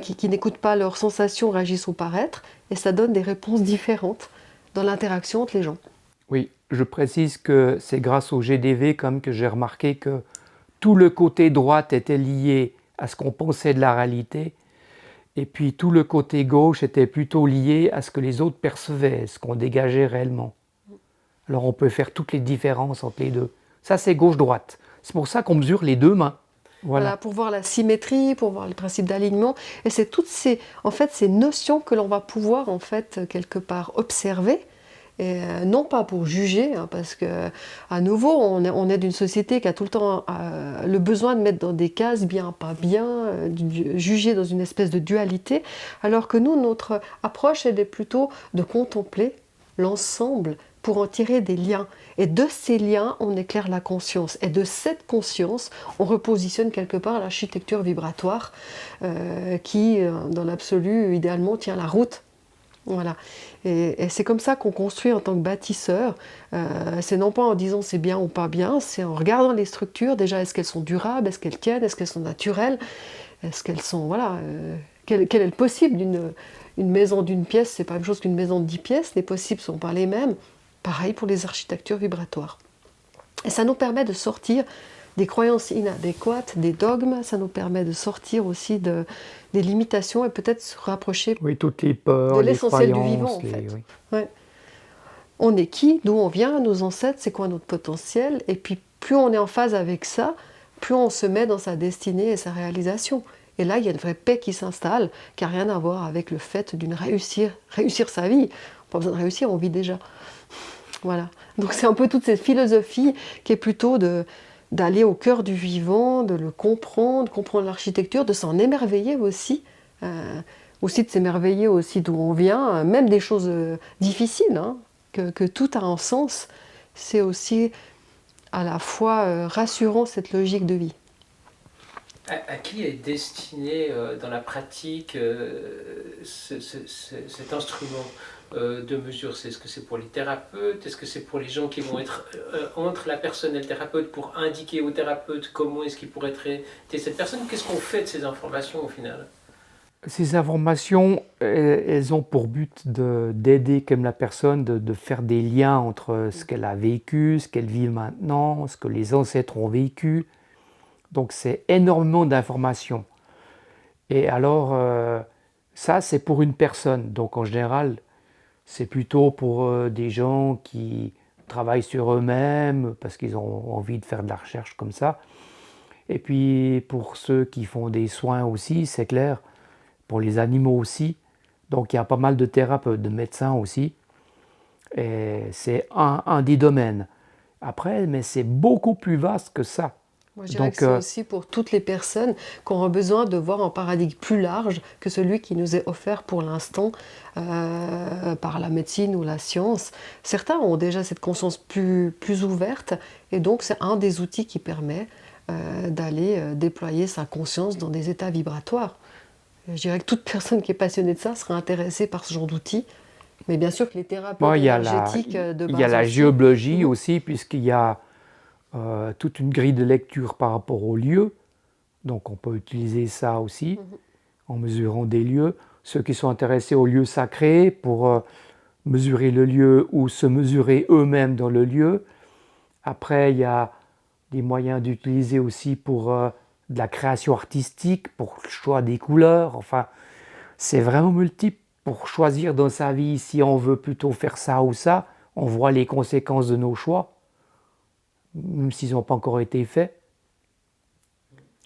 [SPEAKER 1] qui n'écoutent pas leurs sensations réagissent au paraître, et ça donne des réponses différentes dans l'interaction entre les gens.
[SPEAKER 2] oui, je précise que c'est grâce au GDV comme que j'ai remarqué que tout le côté droite était lié à ce qu'on pensait de la réalité, et puis tout le côté gauche était plutôt lié à ce que les autres percevaient, ce qu'on dégageait réellement. Alors on peut faire toutes les différences entre les deux. Ça, c'est gauche-droite. C'est pour ça qu'on mesure les deux mains.
[SPEAKER 1] Voilà, pour voir la symétrie, pour voir le principe d'alignement. Et c'est toutes ces notions que l'on va pouvoir, en fait, quelque part observer. Et non pas pour juger, hein, parce que, à nouveau, on est d'une société qui a tout le temps le besoin de mettre dans des cases bien, pas bien, juger dans une espèce de dualité, alors que nous, notre approche, elle est plutôt de contempler l'ensemble pour en tirer des liens. Et de ces liens, on éclaire la conscience. Et de cette conscience, on repositionne quelque part l'architecture vibratoire qui, dans l'absolu, idéalement, tient la route. Voilà. Et c'est comme ça qu'on construit en tant que bâtisseur. C'est non pas en disant c'est bien ou pas bien, c'est en regardant les structures. Déjà, est-ce qu'elles sont durables, est-ce qu'elles tiennent, est-ce qu'elles sont naturelles, est-ce qu'elles sont... Voilà. Quel est le possible d'une maison d'une pièce? C'est pas la même chose qu'une maison de 10 pièces. Les possibles ne sont pas les mêmes. Pareil pour les architectures vibratoires. Et ça nous permet de sortir des croyances inadéquates, des dogmes, ça nous permet de sortir aussi des limitations et peut-être se rapprocher
[SPEAKER 2] toutes les peurs,
[SPEAKER 1] de
[SPEAKER 2] les
[SPEAKER 1] l'essentiel
[SPEAKER 2] croyances.
[SPEAKER 1] du vivant, en fait.
[SPEAKER 2] Oui.
[SPEAKER 1] Ouais. On est qui, d'où on vient, nos ancêtres, c'est quoi notre potentiel, et puis plus on est en phase avec ça, plus on se met dans sa destinée et sa réalisation. Et là, il y a une vraie paix qui s'installe, qui n'a rien à voir avec le fait d'une réussir sa vie. Pas besoin de réussir, on vit déjà. Voilà. Donc c'est un peu toute cette philosophie qui est plutôt d'aller au cœur du vivant, de le comprendre l'architecture, de s'en émerveiller aussi, aussi de s'émerveiller aussi d'où on vient, même des choses difficiles, hein, que tout a un sens. C'est aussi à la fois rassurant cette logique de vie.
[SPEAKER 3] À qui est destiné dans la pratique cet instrument de mesure? Est-ce que c'est pour les thérapeutes? Est-ce que c'est pour les gens qui vont être entre la personne et le thérapeute pour indiquer au thérapeute comment est-ce qu'il pourrait traiter cette personne? Qu'est-ce qu'on fait de ces informations au final?
[SPEAKER 2] Ces informations, elles ont pour but d'aider comme la personne, de faire des liens entre ce qu'elle a vécu, ce qu'elle vit maintenant, ce que les ancêtres ont vécu. Donc c'est énormément d'informations. Et alors, ça c'est pour une personne. Donc en général, c'est plutôt pour des gens qui travaillent sur eux-mêmes parce qu'ils ont envie de faire de la recherche comme ça. Et puis pour ceux qui font des soins aussi, c'est clair, pour les animaux aussi. Donc il y a pas mal de thérapeutes, de médecins aussi. Et c'est un des domaines. Après, mais c'est beaucoup plus vaste que ça.
[SPEAKER 1] Moi, je dirais que c'est aussi pour toutes les personnes qui ont besoin de voir un paradigme plus large que celui qui nous est offert pour l'instant par la médecine ou la science. Certains ont déjà cette conscience plus ouverte et donc c'est un des outils qui permet d'aller déployer sa conscience dans des états vibratoires. Je dirais que toute personne qui est passionnée de ça serait intéressée par ce genre d'outils. Mais bien sûr que les thérapeutes énergétiques de base.
[SPEAKER 2] Il y a la géologie aussi, puisqu'il y a toute une grille de lecture par rapport aux lieux. Donc on peut utiliser ça aussi en mesurant des lieux. Ceux qui sont intéressés aux lieux sacrés pour mesurer le lieu ou se mesurer eux-mêmes dans le lieu. Après, il y a des moyens d'utiliser aussi pour de la création artistique, pour le choix des couleurs. Enfin, c'est vraiment multiple pour choisir dans sa vie si on veut plutôt faire ça ou ça. On voit les conséquences de nos choix, même s'ils n'ont pas encore été faits.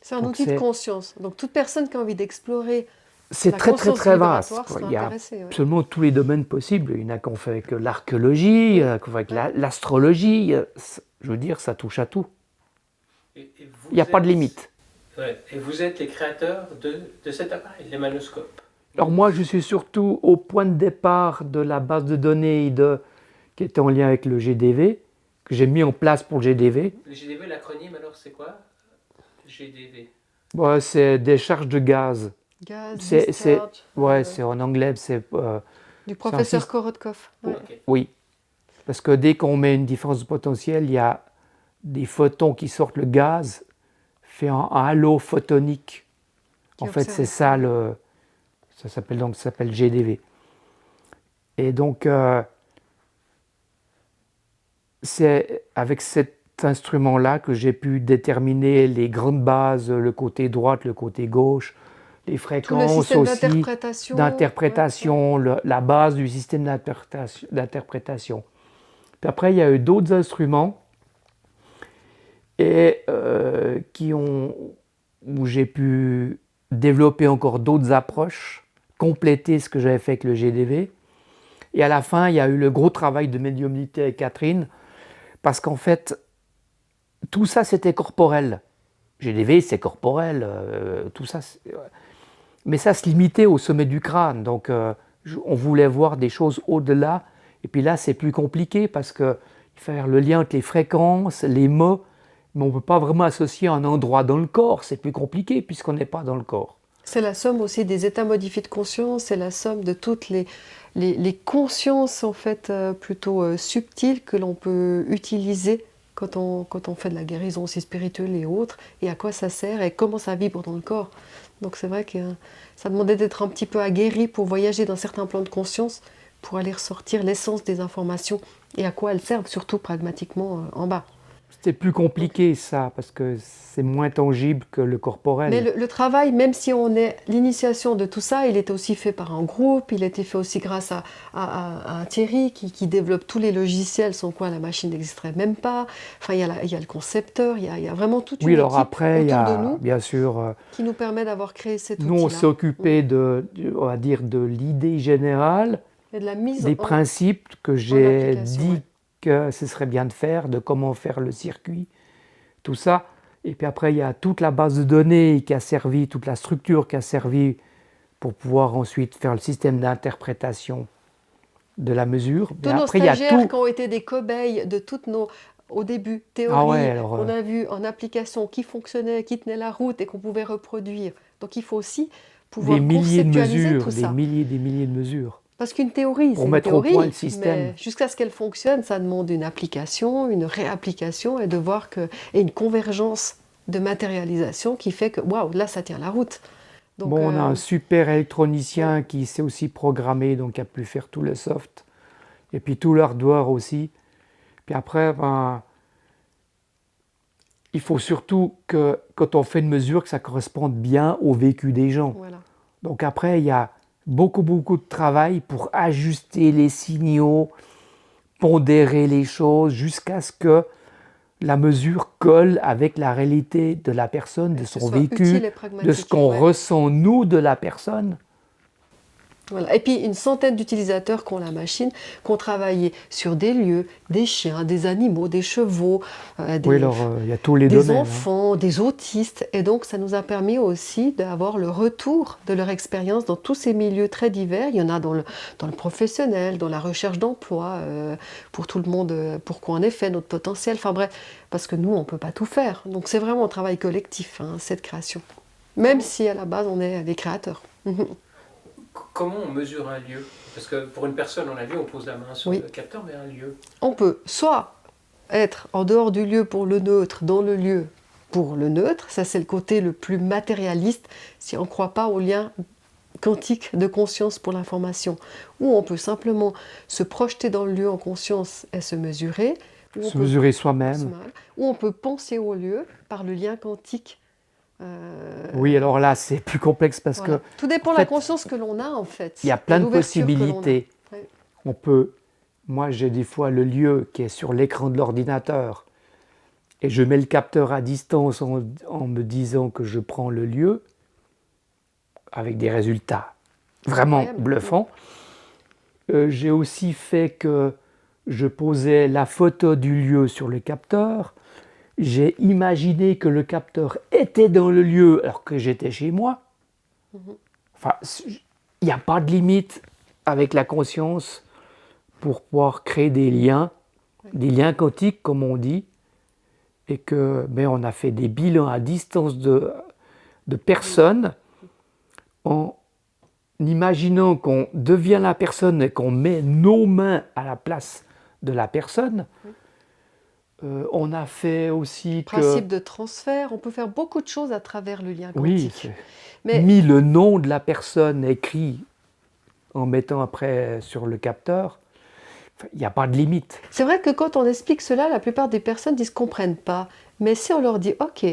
[SPEAKER 1] C'est un outil de conscience. Donc toute personne qui a envie d'explorer
[SPEAKER 2] c'est très vaste. Il y a absolument tous les domaines possibles. Il y en a qu'on fait avec l'archéologie, qu'on fait avec l'astrologie. Je veux dire, ça touche à tout. Il n'y a pas de limite.
[SPEAKER 3] Ouais. Et vous êtes les créateurs de cet appareil, l'Emmanoscope.
[SPEAKER 2] Alors moi, je suis surtout au point de départ de la base de données qui était en lien avec le GDV. que j'ai mis en place pour le GDV.
[SPEAKER 3] Le GDV, l'acronyme alors c'est quoi? GDV.
[SPEAKER 2] Ouais, c'est décharge de gaz.
[SPEAKER 1] Gaz,
[SPEAKER 2] C'est,
[SPEAKER 1] discharge,
[SPEAKER 2] c'est en anglais,
[SPEAKER 1] du
[SPEAKER 2] c'est un
[SPEAKER 1] professeur
[SPEAKER 2] système.
[SPEAKER 1] Korotkov. Ouais.
[SPEAKER 3] Ok.
[SPEAKER 2] Oui, parce que dès qu'on met une différence de potentiel, il y a des photons qui sortent, le gaz fait un halo photonique.
[SPEAKER 1] Qui
[SPEAKER 2] En fait,
[SPEAKER 1] observe.
[SPEAKER 2] c'est ça ça s'appelle GDV. Et donc, c'est avec cet instrument-là que j'ai pu déterminer les grandes bases, le côté droite, le côté gauche, les
[SPEAKER 1] Tout le
[SPEAKER 2] fréquences
[SPEAKER 1] système
[SPEAKER 2] aussi,
[SPEAKER 1] d'interprétation.
[SPEAKER 2] d'interprétation, la base du système d'interprétation. Puis après, il y a eu d'autres instruments et où j'ai pu développer encore d'autres approches, compléter ce que j'avais fait avec le GDV. Et à la fin, il y a eu le gros travail de médiumnité avec Catherine, parce qu'en fait, tout ça, c'était corporel. GDV, c'est corporel, tout ça. Mais ça se limitait au sommet du crâne. Donc, on voulait voir des choses au-delà. Et puis là, c'est plus compliqué parce qu'il faut faire le lien entre les fréquences, les mots, mais on ne peut pas vraiment associer un endroit dans le corps. C'est plus compliqué puisqu'on n'est pas dans le corps.
[SPEAKER 1] C'est la somme aussi des états modifiés de conscience, c'est la somme de toutes les consciences en fait plutôt subtiles que l'on peut utiliser quand on fait de la guérison aussi spirituelle et autres, et à quoi ça sert et comment ça vibre dans le corps. Donc c'est vrai que ça demandait d'être un petit peu aguerri pour voyager dans certains plans de conscience, pour aller ressortir l'essence des informations et à quoi elles servent, surtout pragmatiquement en bas.
[SPEAKER 2] C'était plus compliqué ça, parce que c'est moins tangible que le corporel.
[SPEAKER 1] Mais le travail, même si on est l'initiation de tout ça, il était aussi fait par un groupe, il était fait aussi grâce à Thierry qui développe tous les logiciels sans quoi la machine n'existerait même pas. Enfin, il y a le concepteur, il y a vraiment toute une
[SPEAKER 2] Oui, alors
[SPEAKER 1] équipe
[SPEAKER 2] après, il y
[SPEAKER 1] autour de
[SPEAKER 2] a
[SPEAKER 1] nous
[SPEAKER 2] bien sûr.
[SPEAKER 1] qui nous permet d'avoir créé cet
[SPEAKER 2] Nous, on
[SPEAKER 1] outil-là.
[SPEAKER 2] s'est occupé on va dire, de l'idée générale,
[SPEAKER 1] Et de la mise
[SPEAKER 2] des
[SPEAKER 1] en
[SPEAKER 2] principes que j'ai
[SPEAKER 1] application,
[SPEAKER 2] dit
[SPEAKER 1] ouais.
[SPEAKER 2] que ce serait bien de faire, de comment faire le circuit, tout ça. Et puis après, il y a toute la base de données qui a servi, toute la structure qui a servi pour pouvoir ensuite faire le système d'interprétation de la mesure.
[SPEAKER 1] Tous
[SPEAKER 2] Mais
[SPEAKER 1] nos
[SPEAKER 2] après, il y a
[SPEAKER 1] stagiaires
[SPEAKER 2] tout.
[SPEAKER 1] qui ont été des cobayes de toutes nos, au début, théories,
[SPEAKER 2] Ah ouais, alors,
[SPEAKER 1] on a vu en application qui fonctionnait, qui tenait la route et qu'on pouvait reproduire. Donc il faut aussi pouvoir
[SPEAKER 2] des milliers de
[SPEAKER 1] conceptualiser
[SPEAKER 2] mesures,
[SPEAKER 1] tout ça.
[SPEAKER 2] des milliers de mesures.
[SPEAKER 1] Parce qu'une théorie,
[SPEAKER 2] Pour
[SPEAKER 1] c'est une
[SPEAKER 2] mettre au
[SPEAKER 1] théorie,
[SPEAKER 2] point le système.
[SPEAKER 1] mais jusqu'à ce qu'elle fonctionne, ça demande une application, une réapplication et de voir et une convergence de matérialisation qui fait que, waouh, là, ça tient la route. Donc,
[SPEAKER 2] Bon, on a un super électronicien qui sait aussi programmer, donc qui a pu faire tout le soft. Et puis tout l'hardware aussi. Puis après, il faut surtout que quand on fait une mesure, que ça corresponde bien au vécu des gens.
[SPEAKER 1] voilà.
[SPEAKER 2] Donc après, il y a beaucoup de travail pour ajuster les signaux, pondérer les choses, jusqu'à ce que la mesure colle avec la réalité de la personne, de
[SPEAKER 1] Que ce
[SPEAKER 2] son
[SPEAKER 1] soit
[SPEAKER 2] vécu,
[SPEAKER 1] utile et
[SPEAKER 2] de
[SPEAKER 1] pragmatique,
[SPEAKER 2] ce qu'on
[SPEAKER 1] ouais.
[SPEAKER 2] ressent nous de la personne.
[SPEAKER 1] Voilà. Et puis une centaine d'utilisateurs qui ont la machine, qui ont travaillé sur des lieux, des chiens, des animaux, des chevaux,
[SPEAKER 2] Oui, alors il y a tous les
[SPEAKER 1] des
[SPEAKER 2] domaines.
[SPEAKER 1] enfants, des autistes. Et donc ça nous a permis aussi d'avoir le retour de leur expérience dans tous ces milieux très divers. Il y en a dans le professionnel, dans la recherche d'emploi, pour tout le monde, pourquoi en effet notre potentiel. Enfin bref, parce que nous, on ne peut pas tout faire. Donc c'est vraiment un travail collectif, hein, cette création. Même si à la base, on est des créateurs.
[SPEAKER 3] Comment on mesure un lieu? Parce que pour une personne, on a vu, on pose la main sur
[SPEAKER 1] Oui.
[SPEAKER 3] le capteur, mais un lieu.
[SPEAKER 1] On peut soit être en dehors du lieu pour le neutre, dans le lieu pour le neutre, ça c'est le côté le plus matérialiste, si on ne croit pas au lien quantique de conscience pour l'information, ou on peut simplement se projeter dans le lieu en conscience et se mesurer, ou
[SPEAKER 2] Se mesurer soi-même.
[SPEAKER 1] ou on peut penser au lieu par le lien quantique.
[SPEAKER 2] Oui, alors là, c'est plus complexe parce
[SPEAKER 1] Voilà.
[SPEAKER 2] que
[SPEAKER 1] Tout dépend
[SPEAKER 2] en
[SPEAKER 1] de la
[SPEAKER 2] fait,
[SPEAKER 1] conscience que l'on a en fait.
[SPEAKER 2] il y a plein de
[SPEAKER 1] l'ouverture que l'on a.
[SPEAKER 2] possibilités.
[SPEAKER 1] Ouais.
[SPEAKER 2] On peut, moi j'ai des fois le lieu qui est sur l'écran de l'ordinateur et je mets le capteur à distance en me disant que je prends le lieu avec des résultats vraiment
[SPEAKER 1] Incroyable.
[SPEAKER 2] bluffants. J'ai aussi fait que je posais la photo du lieu sur le capteur. J'ai imaginé que le capteur était dans le lieu alors que j'étais chez moi. Enfin, il n'y a pas de limite avec la conscience pour pouvoir créer des liens des liens quantiques, comme on dit, et que on a fait des bilans à distance de personnes en imaginant qu'on devient la personne et qu'on met nos mains à la place de la personne. On a fait aussi
[SPEAKER 1] Principe de transfert, on peut faire beaucoup de choses à travers le lien
[SPEAKER 2] oui,
[SPEAKER 1] quantique. Mais
[SPEAKER 2] mis le nom de la personne écrit en mettant après sur le capteur. Il n'y a pas de limite.
[SPEAKER 1] c'est vrai que quand on explique cela, la plupart des personnes disent qu'on ne comprennent pas. Mais si on leur dit, ok,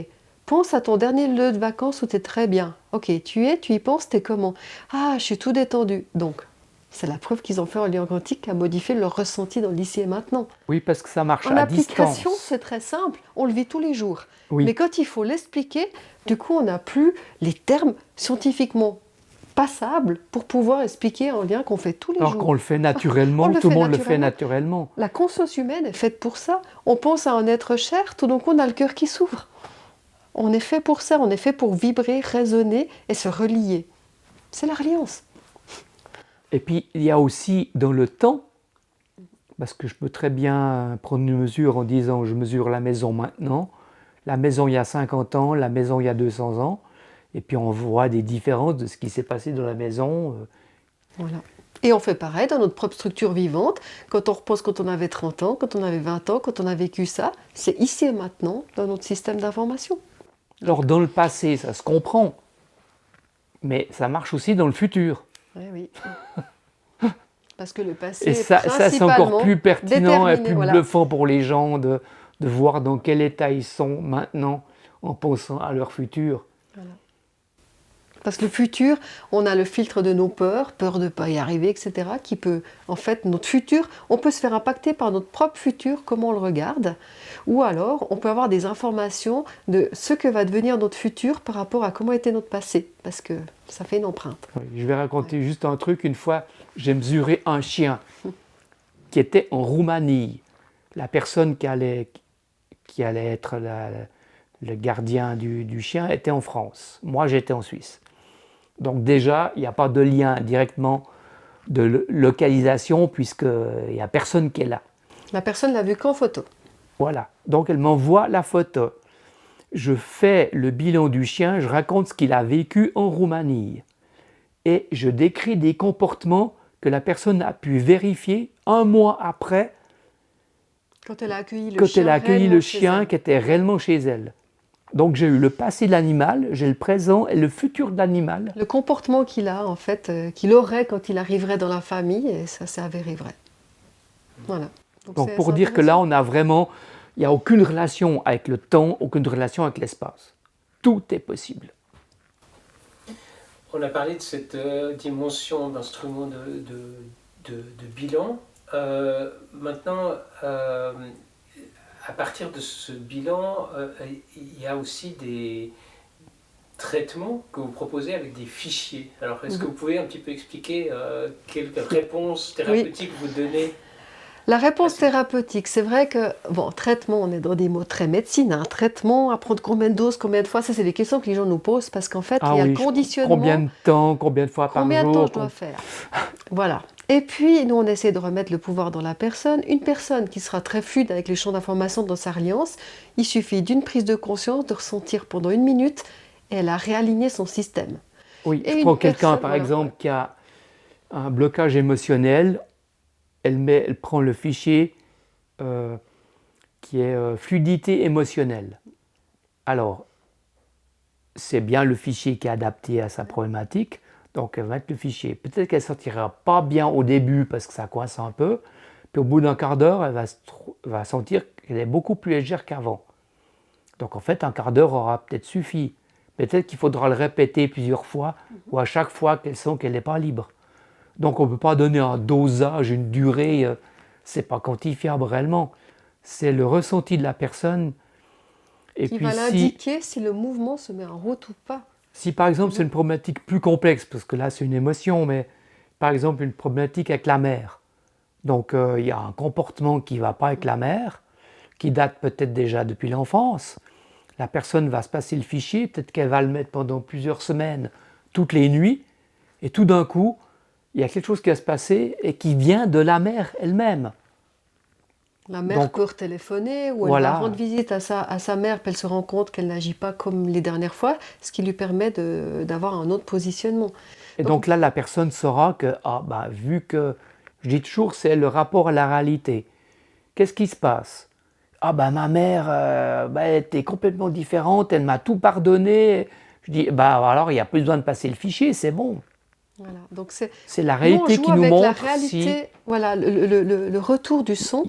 [SPEAKER 1] pense à ton dernier lieu de vacances où tu es très bien. Ok, tu y penses, tu es comment? Ah, je suis tout détendu. Donc, c'est la preuve qu'ils ont fait un lien quantique qui a modifié leur ressenti dans l'ici et maintenant.
[SPEAKER 2] Oui, parce que ça marche
[SPEAKER 1] En
[SPEAKER 2] à
[SPEAKER 1] application,
[SPEAKER 2] distance.
[SPEAKER 1] c'est très simple, on le vit tous les jours.
[SPEAKER 2] Oui.
[SPEAKER 1] Mais quand il faut l'expliquer, du coup, on n'a plus les termes scientifiquement passables pour pouvoir expliquer un lien qu'on fait tous les
[SPEAKER 2] Alors
[SPEAKER 1] jours.
[SPEAKER 2] qu'on le fait naturellement,
[SPEAKER 1] On le
[SPEAKER 2] tout le
[SPEAKER 1] fait
[SPEAKER 2] monde le fait
[SPEAKER 1] naturellement.
[SPEAKER 2] naturellement.
[SPEAKER 1] La conscience humaine est faite pour ça. On pense à un être cher, tout d'un coup, on a le cœur qui s'ouvre. On est fait pour ça, on est fait pour vibrer, résonner et se relier. C'est la reliance.
[SPEAKER 2] Et puis, il y a aussi dans le temps, parce que je peux très bien prendre une mesure en disant je mesure la maison maintenant, la maison il y a 50 ans, la maison il y a 200 ans, et puis on voit des différences de ce qui s'est passé dans la maison.
[SPEAKER 1] Voilà. Et on fait pareil dans notre propre structure vivante. Quand on repose quand on avait 30 ans, quand on avait 20 ans, quand on a vécu ça, c'est ici et maintenant dans notre système d'information.
[SPEAKER 2] Alors dans le passé, ça se comprend, mais ça marche aussi dans le futur.
[SPEAKER 1] Oui, oui. Parce que le passé
[SPEAKER 2] Et
[SPEAKER 1] est
[SPEAKER 2] ça c'est encore
[SPEAKER 1] principalement
[SPEAKER 2] plus pertinent et
[SPEAKER 1] déterminé,
[SPEAKER 2] plus
[SPEAKER 1] voilà.
[SPEAKER 2] bluffant pour les gens de voir dans quel état ils sont maintenant en pensant à leur futur.
[SPEAKER 1] Voilà. Parce que le futur, on a le filtre de nos peurs, peur de ne pas y arriver, etc. qui peut, en fait, notre futur, on peut se faire impacter par notre propre futur, comment on le regarde. Ou alors, on peut avoir des informations de ce que va devenir notre futur par rapport à comment était notre passé. Parce que ça fait une empreinte.
[SPEAKER 2] Oui, je vais raconter juste un truc. Une fois, j'ai mesuré un chien qui était en Roumanie. La personne qui allait être le gardien du chien était en France. Moi, j'étais en Suisse. Donc déjà, il n'y a pas de lien directement de localisation puisqu'il n'y a personne qui est là.
[SPEAKER 1] La personne l'a vu qu'en photo.
[SPEAKER 2] Voilà. Donc elle m'envoie la photo. Je fais le bilan du chien, je raconte ce qu'il a vécu en Roumanie. Et je décris des comportements que la personne a pu vérifier un mois après
[SPEAKER 1] Quand elle a accueilli
[SPEAKER 2] quand elle a accueilli
[SPEAKER 1] réellement
[SPEAKER 2] le
[SPEAKER 1] chez
[SPEAKER 2] chien
[SPEAKER 1] elle.
[SPEAKER 2] qui était réellement chez elle. Donc j'ai eu le passé de l'animal, j'ai le présent et le futur de l'animal.
[SPEAKER 1] Le comportement qu'il a, en fait, qu'il aurait quand il arriverait dans la famille, et ça s'est avéré vrai. Voilà.
[SPEAKER 2] Donc pour dire que là, on a vraiment, il n'y a aucune relation avec le temps, aucune relation avec l'espace. Tout est possible.
[SPEAKER 3] On a parlé de cette dimension d'instrument de bilan. Maintenant, à partir de ce bilan, il y a aussi des traitements que vous proposez avec des fichiers. Alors, est-ce que vous pouvez un petit peu expliquer quelles réponses thérapeutiques vous donnez?
[SPEAKER 1] La réponse thérapeutique, c'est vrai que, bon, traitement, on est dans des mots très médecine, hein, traitement, à prendre combien de doses, combien de fois, ça c'est des questions que les gens nous posent parce qu'en fait, il y a le conditionnement.
[SPEAKER 2] Combien de temps, combien de fois par jour?
[SPEAKER 1] Combien de temps je dois faire? Voilà. Et puis, nous, on essaie de remettre le pouvoir dans la personne. Une personne qui sera très fluide avec les champs d'information dans sa reliance, il suffit d'une prise de conscience, de ressentir pendant 1 minute, et elle a réaligné son système.
[SPEAKER 2] Oui,
[SPEAKER 1] Et
[SPEAKER 2] je prends quelqu'un, par exemple, qui a un blocage émotionnel. Elle prend le fichier qui est fluidité émotionnelle. Alors, c'est bien le fichier qui est adapté à sa problématique, donc elle va mettre le fichier. Peut-être qu'elle ne sentira pas bien au début parce que ça coince un peu, puis au bout d'un quart d'heure, elle va sentir qu'elle est beaucoup plus légère qu'avant. Donc en fait, un quart d'heure aura peut-être suffi. Peut-être qu'il faudra le répéter plusieurs fois, ou à chaque fois qu'elle sent qu'elle n'est pas libre. Donc on ne peut pas donner un dosage, une durée, c'est pas quantifiable réellement. C'est le ressenti de la personne. Et
[SPEAKER 1] qui
[SPEAKER 2] puis
[SPEAKER 1] va l'indiquer si le mouvement se met en route ou pas.
[SPEAKER 2] Si par exemple c'est une problématique plus complexe, parce que là c'est une émotion, mais par exemple une problématique avec la mère. Donc il y a un comportement qui ne va pas avec la mère, qui date peut-être déjà depuis l'enfance. La personne va se passer le fichier, peut-être qu'elle va le mettre pendant plusieurs semaines, toutes les nuits, et tout d'un coup, il y a quelque chose qui va se passer et qui vient de la mère elle-même.
[SPEAKER 1] La mère
[SPEAKER 2] Donc,
[SPEAKER 1] peut téléphoner ou elle
[SPEAKER 2] voilà.
[SPEAKER 1] va rendre visite à sa mère, puis elle se rend compte qu'elle n'agit pas comme les dernières fois, ce qui lui permet d'avoir un autre positionnement.
[SPEAKER 2] Et
[SPEAKER 1] Donc,
[SPEAKER 2] donc là, la personne saura que, ah, bah, vu que, je dis toujours, c'est le rapport à la réalité. Qu'est-ce qui se passe? Ah, bah, ma mère, bah, elle était complètement différente, elle m'a tout pardonné. Je dis, bah, alors, il n'y a plus besoin de passer le fichier, c'est bon.
[SPEAKER 1] voilà. Donc
[SPEAKER 2] C'est la
[SPEAKER 1] nous, on
[SPEAKER 2] réalité
[SPEAKER 1] joue
[SPEAKER 2] qui nous
[SPEAKER 1] avec la
[SPEAKER 2] montre si.
[SPEAKER 1] réalité, voilà, le retour du son.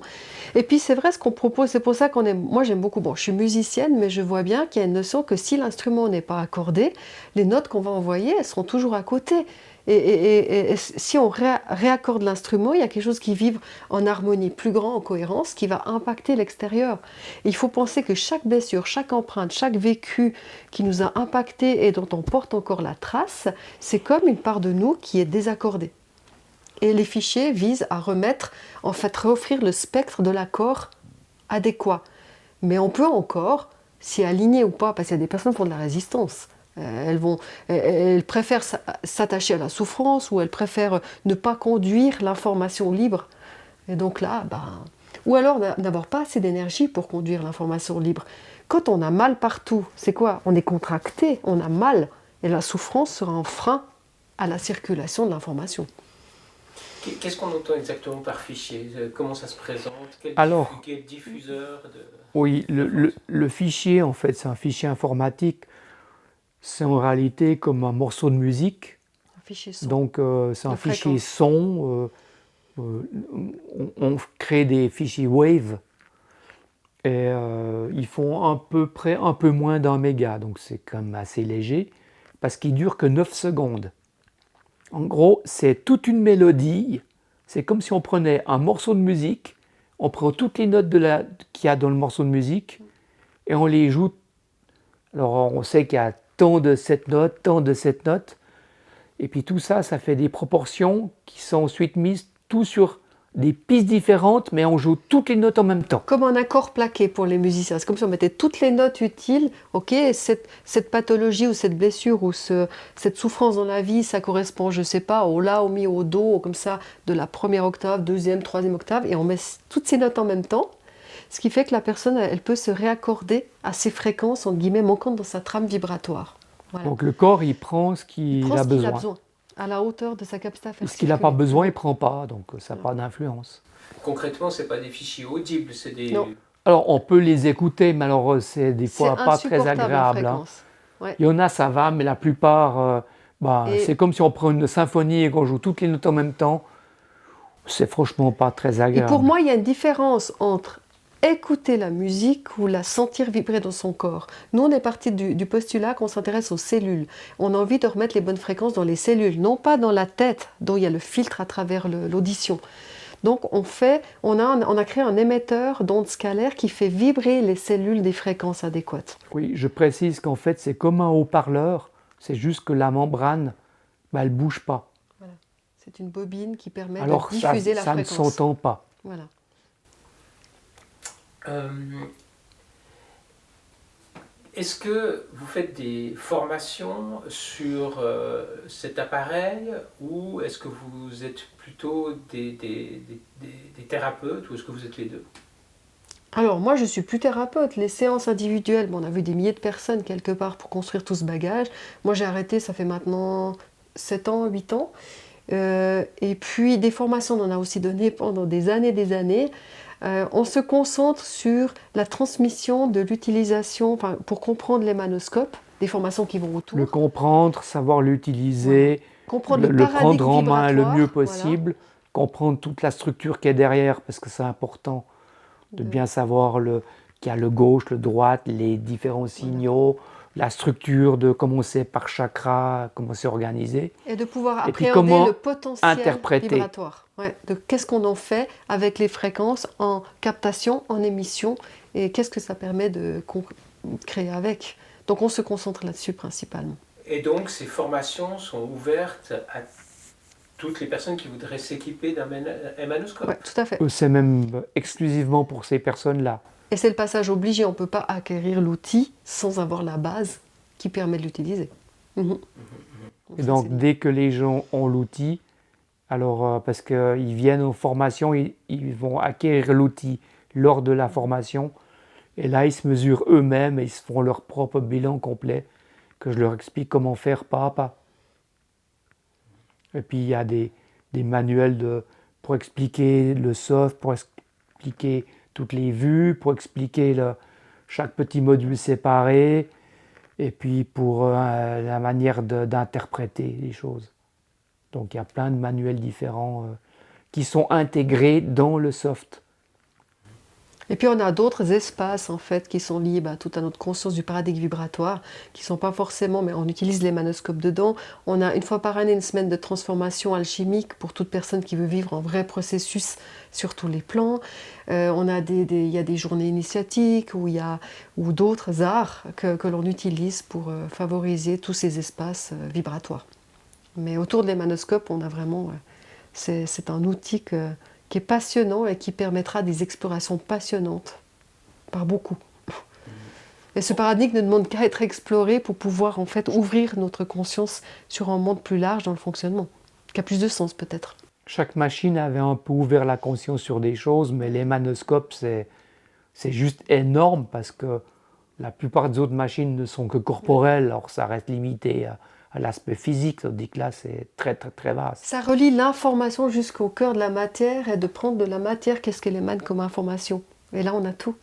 [SPEAKER 1] Et puis c'est vrai ce qu'on propose, c'est pour ça qu'on aime. Moi j'aime beaucoup. Bon, je suis musicienne, mais je vois bien qu'il y a une notion que si l'instrument n'est pas accordé, les notes qu'on va envoyer, elles seront toujours à côté. Et si on réaccorde l'instrument, il y a quelque chose qui vibre en harmonie plus grand, en cohérence, qui va impacter l'extérieur. Et il faut penser que chaque blessure, chaque empreinte, chaque vécu qui nous a impacté et dont on porte encore la trace, c'est comme une part de nous qui est désaccordée. Et les fichiers visent à remettre, en fait, réoffrir le spectre de l'accord adéquat. Mais on peut encore s'y aligner ou pas, parce qu'il y a des personnes qui font de la résistance. Elles préfèrent s'attacher à la souffrance ou elles préfèrent ne pas conduire l'information libre. Et donc là, ou alors n'avoir pas assez d'énergie pour conduire l'information libre. Quand on a mal partout, c'est quoi? On est contracté, on a mal. Et la souffrance sera un frein à la circulation de l'information.
[SPEAKER 3] Qu'est-ce qu'on entend exactement par fichier? Comment ça se présente?
[SPEAKER 2] Alors,
[SPEAKER 3] Quel diffuseur
[SPEAKER 2] oui, le fichier, en fait, c'est un fichier informatique. C'est en réalité comme un morceau de musique.
[SPEAKER 1] Un fichier son.
[SPEAKER 2] Donc, c'est un
[SPEAKER 1] De
[SPEAKER 2] fichier
[SPEAKER 1] fréquence.
[SPEAKER 2] son. On crée des fichiers Wave et ils font à peu près un peu moins d'un méga. Donc, c'est quand même assez léger parce qu'ils durent que 9 secondes. En gros, c'est toute une mélodie. C'est comme si on prenait un morceau de musique, on prend toutes les notes qu'il y a dans le morceau de musique et on les joue. Alors, on sait qu'il y a tant de cette note, tant de cette note. Et puis tout ça, ça fait des proportions qui sont ensuite mises tout sur des pistes différentes, mais on joue toutes les notes en même temps.
[SPEAKER 1] Comme un accord plaqué pour les musiciens. C'est comme si on mettait toutes les notes utiles. Ok, cette pathologie ou cette blessure ou cette souffrance dans la vie, ça correspond, je sais pas, au la, au mi, au do, comme ça, de la première octave, deuxième, troisième octave, et on met toutes ces notes en même temps. Ce qui fait que la personne, elle peut se réaccorder à ces fréquences, entre guillemets, manquantes dans sa trame vibratoire. Voilà.
[SPEAKER 2] Donc le corps, il prend ce qu'il
[SPEAKER 1] Prends
[SPEAKER 2] a
[SPEAKER 1] ce qu'il a
[SPEAKER 2] besoin.
[SPEAKER 1] besoin, à la hauteur de sa capacité à
[SPEAKER 2] Et
[SPEAKER 1] faire
[SPEAKER 2] ce qu'il n'a pas
[SPEAKER 1] circuler.
[SPEAKER 2] besoin, il ne prend pas, donc ça n'a pas d'influence.
[SPEAKER 3] Concrètement, ce n'est pas des fichiers audibles, c'est des...
[SPEAKER 1] Non.
[SPEAKER 2] Alors on peut les écouter, mais alors c'est des fois
[SPEAKER 1] C'est
[SPEAKER 2] pas très
[SPEAKER 1] insupportable en
[SPEAKER 2] agréable. Hein.
[SPEAKER 1] fréquence. Ouais.
[SPEAKER 2] Il y en a, ça va, mais la plupart,
[SPEAKER 1] Et-
[SPEAKER 2] c'est comme si on prend une symphonie et qu'on joue toutes les notes en même temps. C'est franchement pas très
[SPEAKER 1] Et
[SPEAKER 2] agréable.
[SPEAKER 1] pour moi, il y a une différence entre écouter la musique ou la sentir vibrer dans son corps. Nous, on est parti du postulat qu'on s'intéresse aux cellules. On a envie de remettre les bonnes fréquences dans les cellules, non pas dans la tête, dont il y a le filtre à travers l'audition. Donc, on a créé un émetteur d'ondes scalaires qui fait vibrer les cellules des fréquences adéquates.
[SPEAKER 2] Oui, je précise qu'en fait, c'est comme un haut-parleur, c'est juste que la membrane, elle ne bouge pas.
[SPEAKER 1] Voilà. C'est une bobine qui permet
[SPEAKER 2] Alors
[SPEAKER 1] de diffuser la
[SPEAKER 2] ça ne
[SPEAKER 1] fréquence.
[SPEAKER 2] s'entend pas.
[SPEAKER 1] Voilà.
[SPEAKER 3] Est-ce que vous faites des formations sur cet appareil ou est-ce que vous êtes plutôt des thérapeutes ou est-ce que vous êtes les deux?
[SPEAKER 1] Alors moi je suis plus thérapeute, les séances individuelles, on a vu des milliers de personnes quelque part pour construire tout ce bagage. Moi j'ai arrêté, ça fait maintenant 7 ans, 8 ans. Et puis des formations, on en a aussi donné pendant des années. On se concentre sur la transmission de l'utilisation, pour comprendre l'émanoscope, des formations qui vont autour.
[SPEAKER 2] Le comprendre, savoir l'utiliser,
[SPEAKER 1] Comprendre le
[SPEAKER 2] le
[SPEAKER 1] paradigme
[SPEAKER 2] prendre en main le
[SPEAKER 1] vibratoire,
[SPEAKER 2] mieux
[SPEAKER 1] voilà.
[SPEAKER 2] possible, comprendre toute la structure qui est derrière, parce que c'est important de bien savoir qu'il y a le gauche, le droite, les différents signaux, la structure de comment c'est par chakra, comment c'est organisé.
[SPEAKER 1] Et de pouvoir
[SPEAKER 2] Et puis
[SPEAKER 1] appréhender
[SPEAKER 2] comment
[SPEAKER 1] le potentiel
[SPEAKER 2] interpréter.
[SPEAKER 1] vibratoire. Ouais, de qu'est-ce qu'on en fait avec les fréquences en captation, en émission, et qu'est-ce que ça permet de créer avec. Donc on se concentre là-dessus principalement.
[SPEAKER 3] Et donc ces formations sont ouvertes à toutes les personnes qui voudraient s'équiper d'un émanoscope?
[SPEAKER 1] Oui, tout à fait.
[SPEAKER 2] C'est même exclusivement pour ces personnes-là.
[SPEAKER 1] Et c'est le passage obligé, on ne peut pas acquérir l'outil sans avoir la base qui permet de l'utiliser.
[SPEAKER 2] Et donc dès que les gens ont l'outil, alors parce qu'ils viennent aux formations, ils vont acquérir l'outil lors de la formation. Et là, ils se mesurent eux-mêmes et ils se font leur propre bilan complet, que je leur explique comment faire pas à pas. Et puis il y a des manuels pour expliquer le soft, pour expliquer toutes les vues, pour expliquer chaque petit module séparé, et puis pour la manière d'interpréter les choses. Donc il y a plein de manuels différents qui sont intégrés dans le soft.
[SPEAKER 1] Et puis on a d'autres espaces en fait qui sont liés à toute notre conscience du paradigme vibratoire, qui ne sont pas forcément, mais on utilise les manoscopes dedans. On a une fois par année une semaine de transformation alchimique pour toute personne qui veut vivre un vrai processus sur tous les plans. On a il y a des journées initiatiques ou d'autres arts que l'on utilise pour favoriser tous ces espaces vibratoires. Mais autour des manoscopes, on a vraiment, c'est un outil qui est passionnant et qui permettra des explorations passionnantes par beaucoup. Et ce paradigme ne demande qu'à être exploré pour pouvoir en fait ouvrir notre conscience sur un monde plus large dans le fonctionnement, qui a plus de sens peut-être.
[SPEAKER 2] Chaque machine avait un peu ouvert la conscience sur des choses, mais les manoscopes, c'est juste énorme parce que la plupart des autres machines ne sont que corporelles, alors ça reste limité à l'aspect physique, tandis que là c'est très très très vaste.
[SPEAKER 1] Ça relie l'information jusqu'au cœur de la matière et de prendre de la matière qu'est-ce qu'elle émane comme information. Et là on a tout.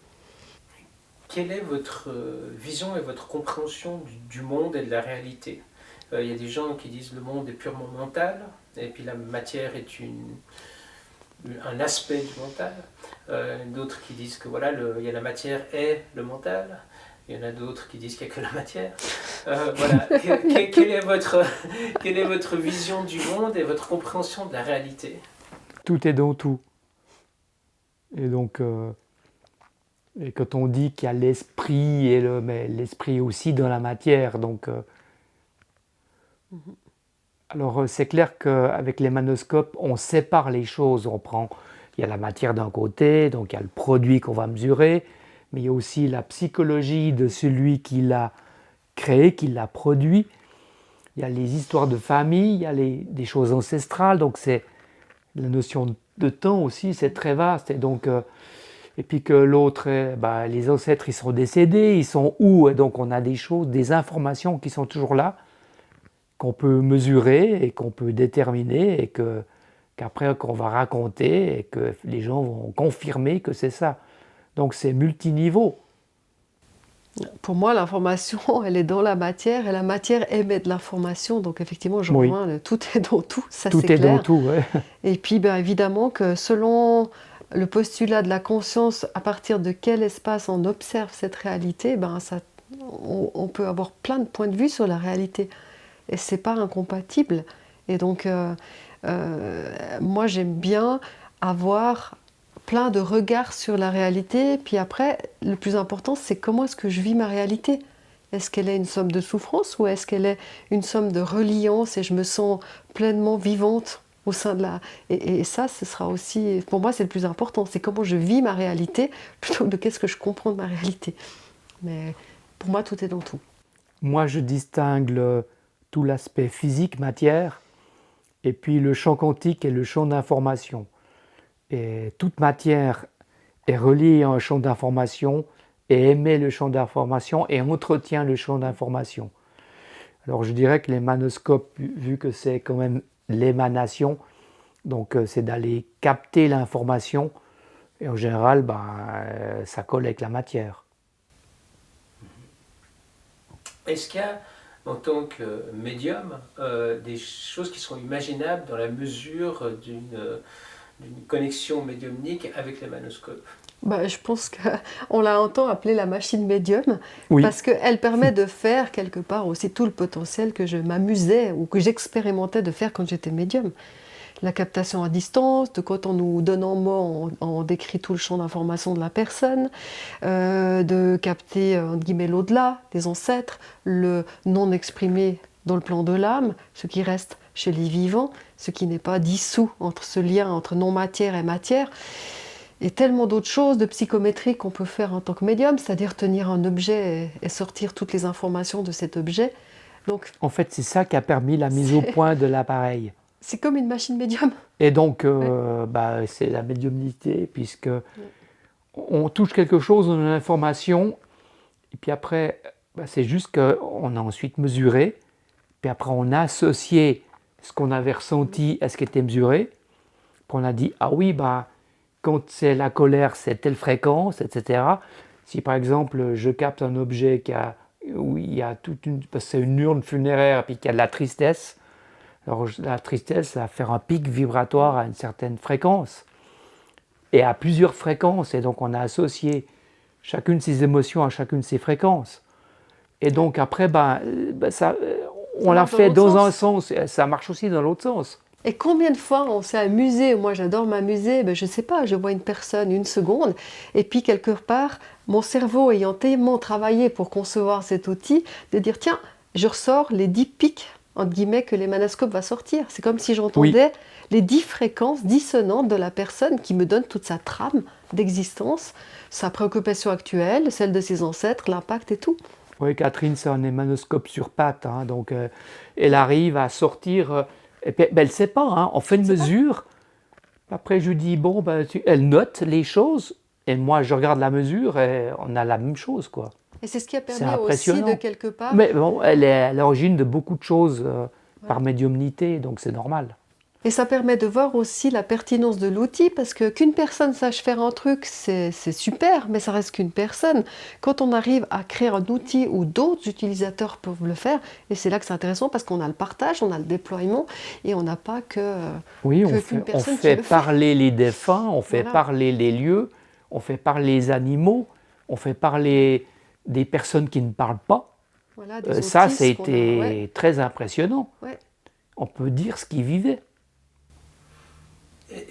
[SPEAKER 3] Quelle est votre vision et votre compréhension du monde et de la réalité? Il y a des gens qui disent que le monde est purement mental, et puis la matière est un aspect du mental. D'autres qui disent que voilà, la matière est le mental. Il y en a d'autres qui disent qu'il n'y a que la matière. Voilà. Quelle est votre vision du monde et votre compréhension de la réalité?
[SPEAKER 2] Tout est dans tout. Et donc, et quand on dit qu'il y a l'esprit, mais l'esprit est aussi dans la matière. Donc, alors c'est clair qu'avec les manoscopes, on sépare les choses. Il y a la matière d'un côté, donc il y a le produit qu'on va mesurer, mais il y a aussi la psychologie de celui qui l'a créé, qui l'a produit. Il y a les histoires de famille, il y a des choses ancestrales, donc c'est la notion de temps aussi, c'est très vaste. Et puis que l'autre, les ancêtres, ils sont décédés, ils sont où? Et donc on a des choses, des informations qui sont toujours là, qu'on peut mesurer et qu'on peut déterminer et qu'après qu'on va raconter et que les gens vont confirmer que c'est ça. Donc c'est multiniveau.
[SPEAKER 1] Pour moi, l'information, elle est dans la matière et la matière émet de l'information. Donc effectivement, je rejoins, tout est dans tout, ça c'est clair.
[SPEAKER 2] Tout est dans tout, ouais.
[SPEAKER 1] Et puis évidemment que selon le postulat de la conscience, à partir de quel espace on observe cette réalité, on peut avoir plein de points de vue sur la réalité. Et c'est pas incompatible. Et donc, moi j'aime bien avoir plein de regards sur la réalité, puis après, le plus important, c'est comment est-ce que je vis ma réalité. Est-ce qu'elle est une somme de souffrance ou est-ce qu'elle est une somme de reliance et je me sens pleinement vivante au sein de la... Et ça, ce sera aussi... Pour moi, c'est le plus important. C'est comment je vis ma réalité plutôt que de qu'est-ce que je comprends de ma réalité. Mais pour moi, tout est dans tout.
[SPEAKER 2] Moi, je distingue tout l'aspect physique, matière, et puis le champ quantique et le champ d'information. Et toute matière est reliée à un champ d'information et émet le champ d'information et entretient le champ d'information. Alors je dirais que les manoscopes, vu que c'est quand même l'émanation, donc c'est d'aller capter l'information et en général ça colle avec la matière.
[SPEAKER 3] Est-ce qu'il y a en tant que médium des choses qui sont imaginables dans la mesure d'une connexion médiumnique avec les manoscopes?
[SPEAKER 1] Je pense qu'on l'a un temps appelée la machine médium,
[SPEAKER 2] Oui.
[SPEAKER 1] parce qu'elle permet de faire quelque part aussi tout le potentiel que je m'amusais ou que j'expérimentais de faire quand j'étais médium. La captation à distance, de quand on nous donne en mot, on décrit tout le champ d'information de la personne, de capter entre guillemets l'au-delà, des ancêtres, le non exprimé dans le plan de l'âme, ce qui reste chez les vivants, ce qui n'est pas dissous entre ce lien entre non-matière et matière. Et tellement d'autres choses de psychométrie qu'on peut faire en tant que médium, c'est-à-dire tenir un objet et sortir toutes les informations de cet objet. Donc,
[SPEAKER 2] en fait, c'est ça qui a permis la mise au point de l'appareil.
[SPEAKER 1] C'est comme une machine médium.
[SPEAKER 2] Et donc, c'est la médiumnité, puisque on touche quelque chose, on a l'information, et puis après, c'est juste qu'on a ensuite mesuré, puis après on a associé ce qu'on avait ressenti à ce qui était mesuré, puis on a dit, ah oui, quand c'est la colère, c'est telle fréquence, etc. Si par exemple je capte un objet où il y a parce que c'est une urne funéraire, puis qu'il y a de la tristesse, alors la tristesse, ça va faire un pic vibratoire à une certaine fréquence, et à plusieurs fréquences, et donc on a associé chacune de ces émotions à chacune de ces fréquences. Et donc après, on l'a fait dans un sens, et ça marche aussi dans l'autre sens.
[SPEAKER 1] Et combien de fois on s'est amusé, moi j'adore m'amuser, je ne sais pas, je vois une personne une seconde, et puis quelque part, mon cerveau ayant tellement travaillé pour concevoir cet outil, de dire tiens, je ressors les 10 pics, entre guillemets, que l'émanoscope va sortir. C'est comme si j'entendais les 10 fréquences dissonantes de la personne qui me donne toute sa trame d'existence, sa préoccupation actuelle, celle de ses ancêtres, l'impact et tout.
[SPEAKER 2] Oui, Catherine, c'est un émanoscope sur pattes, hein, donc elle arrive à sortir, et puis, elle ne sait pas, hein, on fait une mesure, après je lui dis, elle note les choses, et moi je regarde la mesure, et on a la même chose, quoi.
[SPEAKER 1] Et c'est ce qui a permis aussi de quelque part...
[SPEAKER 2] Mais bon, elle est à l'origine de beaucoup de choses par médiumnité, donc c'est normal.
[SPEAKER 1] Et ça permet de voir aussi la pertinence de l'outil, parce qu'une personne sache faire un truc, c'est super, mais ça reste qu'une personne. Quand on arrive à créer un outil où d'autres utilisateurs peuvent le faire, et c'est là que c'est intéressant, parce qu'on a le partage, on a le déploiement, et on n'a pas que
[SPEAKER 2] oui,
[SPEAKER 1] qu'une personne
[SPEAKER 2] on fait
[SPEAKER 1] qui le
[SPEAKER 2] parler les défunts, on fait parler les lieux, on fait parler les animaux, on fait parler des personnes qui ne parlent pas.
[SPEAKER 1] Voilà,
[SPEAKER 2] ça a été très impressionnant.
[SPEAKER 1] Ouais.
[SPEAKER 2] On peut dire ce qu'ils vivaient.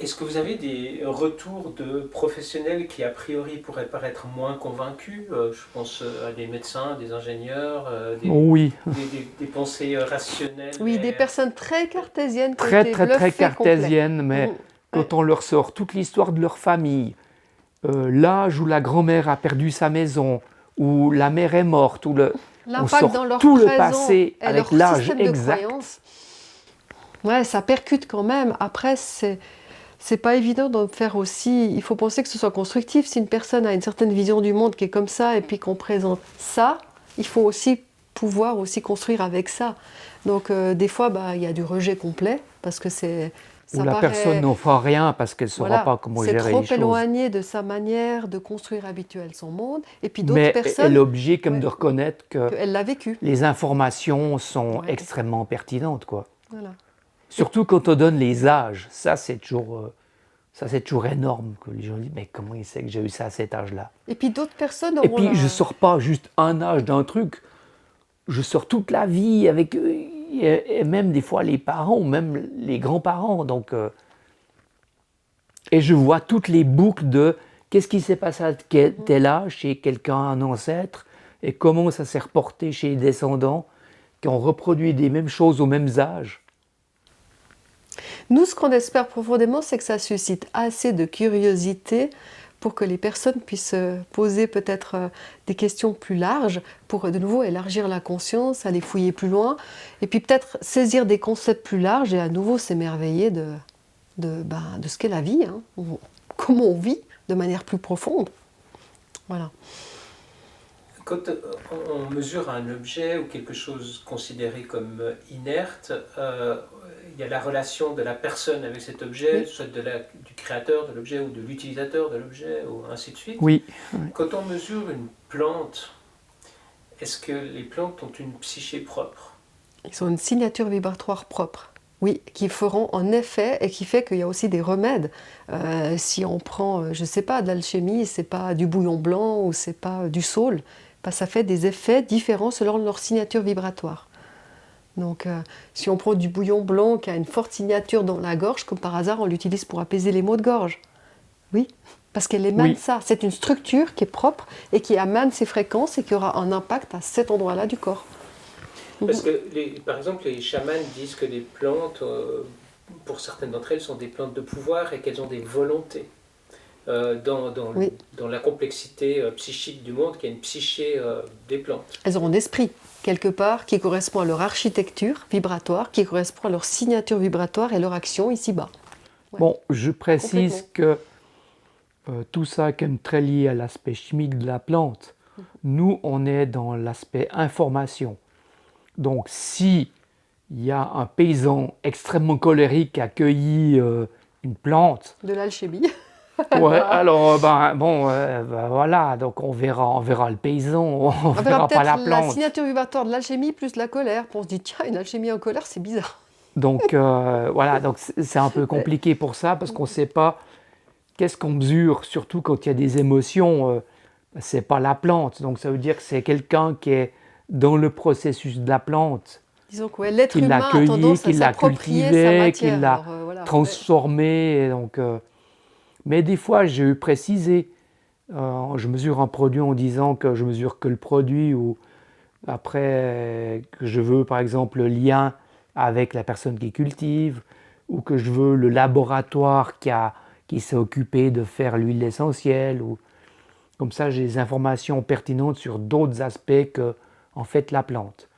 [SPEAKER 3] Est-ce que vous avez des retours de professionnels qui, a priori, pourraient paraître moins convaincus? Je pense à des médecins, des ingénieurs, des pensées rationnelles.
[SPEAKER 1] Oui, des personnes très cartésiennes.
[SPEAKER 2] Très cartésiennes, mais quand on leur sort toute l'histoire de leur famille, l'âge où la grand-mère a perdu sa maison, où la mère est morte, on sort
[SPEAKER 1] dans leur
[SPEAKER 2] tout
[SPEAKER 1] présent,
[SPEAKER 2] le passé avec l'âge exact.
[SPEAKER 1] Ouais, ça percute quand même. Après, c'est pas évident de faire aussi. Il faut penser que ce soit constructif. Si une personne a une certaine vision du monde qui est comme ça, et puis qu'on présente ça, il faut aussi pouvoir aussi construire avec ça. Donc des fois, il y a du rejet complet parce que c'est.
[SPEAKER 2] Ou la personne n'en fera rien parce qu'elle ne saura pas comment gérer les choses.
[SPEAKER 1] C'est trop éloigné de sa manière de construire habituelle son monde. Et puis d'autres personnes.
[SPEAKER 2] Mais elle est obligée comme de reconnaître
[SPEAKER 1] qu'elle l'a vécu.
[SPEAKER 2] Les informations sont extrêmement pertinentes, quoi.
[SPEAKER 1] Voilà.
[SPEAKER 2] Surtout quand on donne les âges. Ça, c'est toujours énorme. Que les gens disent, mais comment il sait que j'ai eu ça à cet âge-là?
[SPEAKER 1] Et puis d'autres personnes
[SPEAKER 2] Et puis je ne sors pas juste un âge d'un truc. Je sors toute la vie avec... et même des fois les parents, ou même les grands-parents. Donc, et je vois toutes les boucles de qu'est-ce qui s'est passé à tel âge chez quelqu'un, un ancêtre, et comment ça s'est reporté chez les descendants qui ont reproduit les mêmes choses aux mêmes âges.
[SPEAKER 1] Nous, ce qu'on espère profondément, c'est que ça suscite assez de curiosité pour que les personnes puissent poser peut-être des questions plus larges, pour de nouveau élargir la conscience, aller fouiller plus loin, et puis peut-être saisir des concepts plus larges et à nouveau s'émerveiller de ce qu'est la vie, hein, comment on vit de manière plus profonde. Voilà.
[SPEAKER 3] Quand on mesure un objet ou quelque chose considéré comme inerte, il y a la relation de la personne avec cet objet, soit du créateur de l'objet ou de l'utilisateur de l'objet, ou ainsi de suite.
[SPEAKER 2] Oui.
[SPEAKER 3] Quand on mesure une plante, est-ce que les plantes ont une psyché propre?
[SPEAKER 1] Ils ont une signature vibratoire propre. Oui, qui feront en effet, et qui fait qu'il y a aussi des remèdes. Si on prend, je ne sais pas, de l'alchimie, c'est pas du bouillon blanc ou c'est pas du saule, ça fait des effets différents selon leur signature vibratoire. Donc si on prend du bouillon blanc qui a une forte signature dans la gorge, comme par hasard on l'utilise pour apaiser les maux de gorge. Oui, parce qu'elle émane ça. C'est une structure qui est propre et qui amène ces fréquences et qui aura un impact à cet endroit-là du corps.
[SPEAKER 3] Parce que, par exemple, les chamans disent que les plantes, pour certaines d'entre elles, sont des plantes de pouvoir et qu'elles ont des volontés. Dans la complexité psychique du monde, qu'il y a une psyché des plantes.
[SPEAKER 1] Elles ont un esprit, quelque part, qui correspond à leur architecture vibratoire, qui correspond à leur signature vibratoire et leur action ici-bas.
[SPEAKER 2] Ouais. Bon, je précise que tout ça qui est très lié à l'aspect chimique de la plante. Nous, on est dans l'aspect information. Donc, si il y a un paysan extrêmement colérique qui a cueilli une plante,
[SPEAKER 1] De l'alchimie.
[SPEAKER 2] ouais, alors voilà, donc on verra le paysan, on
[SPEAKER 1] On verra
[SPEAKER 2] verra pas la
[SPEAKER 1] peut-être la
[SPEAKER 2] plante.
[SPEAKER 1] signature vibratoire de l'alchimie plus la colère. Puis on se dit, tiens, une alchimie en colère, c'est bizarre.
[SPEAKER 2] Donc voilà, donc c'est un peu compliqué pour ça parce qu'on ne sait pas qu'est-ce qu'on mesure, surtout quand il y a des émotions. C'est pas la plante, donc ça veut dire que c'est quelqu'un qui est dans le processus de la plante,
[SPEAKER 1] Disons que ouais, l'être
[SPEAKER 2] qui l'a
[SPEAKER 1] humain a
[SPEAKER 2] cueilli,
[SPEAKER 1] tendance à
[SPEAKER 2] qui l'a
[SPEAKER 1] s'approprier sa
[SPEAKER 2] cultivé,
[SPEAKER 1] matière.
[SPEAKER 2] qui l'a
[SPEAKER 1] Alors, voilà, ouais.
[SPEAKER 2] transformé. Et donc, mais des fois, j'ai eu précisé, je mesure un produit en disant que je mesure que le produit, ou après que je veux par exemple le lien avec la personne qui cultive, ou que je veux le laboratoire qui s'est occupé de faire l'huile essentielle, ou comme ça j'ai des informations pertinentes sur d'autres aspects que en fait la plante.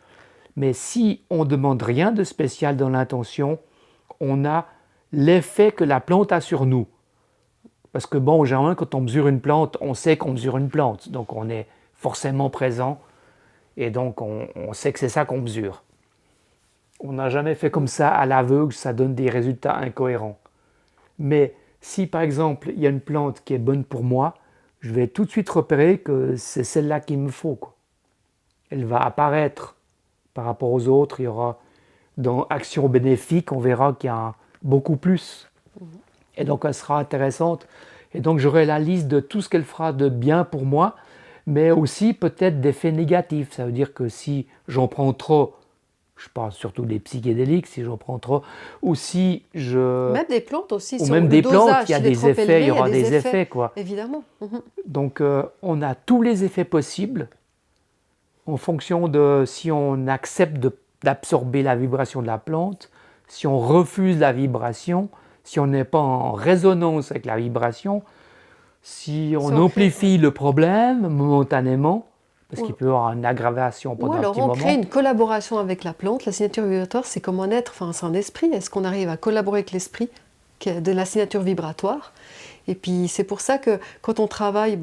[SPEAKER 2] Mais si on ne demande rien de spécial dans l'intention, on a l'effet que la plante a sur nous. Parce que bon, généralement, quand on mesure une plante, on sait qu'on mesure une plante. Donc on est forcément présent et donc on sait que c'est ça qu'on mesure. On n'a jamais fait comme ça à l'aveugle, ça donne des résultats incohérents. Mais si par exemple, il y a une plante qui est bonne pour moi, je vais tout de suite repérer que c'est celle-là qu'il me faut, quoi. Elle va apparaître par rapport aux autres. Il y aura dans action bénéfique, on verra qu'il y a beaucoup plus. Et donc elle sera intéressante. Et donc j'aurai la liste de tout ce qu'elle fera de bien pour moi, mais aussi peut-être d'effets négatifs. Ça veut dire que si j'en prends trop, je parle surtout des psychédéliques, si j'en prends trop, ou si je...
[SPEAKER 1] Même des plantes aussi,
[SPEAKER 2] ou
[SPEAKER 1] si
[SPEAKER 2] même
[SPEAKER 1] le
[SPEAKER 2] des plantes,
[SPEAKER 1] dosage,
[SPEAKER 2] il y a
[SPEAKER 1] s'il est
[SPEAKER 2] des
[SPEAKER 1] trop
[SPEAKER 2] effets,
[SPEAKER 1] élevé,
[SPEAKER 2] il y aura
[SPEAKER 1] a
[SPEAKER 2] des effets, quoi.
[SPEAKER 1] Évidemment.
[SPEAKER 2] Donc on a tous les effets possibles en fonction de si on accepte d'absorber la vibration de la plante, si on refuse la vibration, si on n'est pas en résonance avec la vibration, si on amplifie le problème momentanément, parce qu'il peut y avoir une aggravation
[SPEAKER 1] Ou
[SPEAKER 2] pendant un
[SPEAKER 1] alors
[SPEAKER 2] petit
[SPEAKER 1] on
[SPEAKER 2] moment.
[SPEAKER 1] crée une collaboration avec la plante. La signature vibratoire, c'est comme un être, enfin c'est un esprit. Est-ce qu'on arrive à collaborer avec l'esprit de la signature vibratoire? Et puis c'est pour ça que quand on travaille,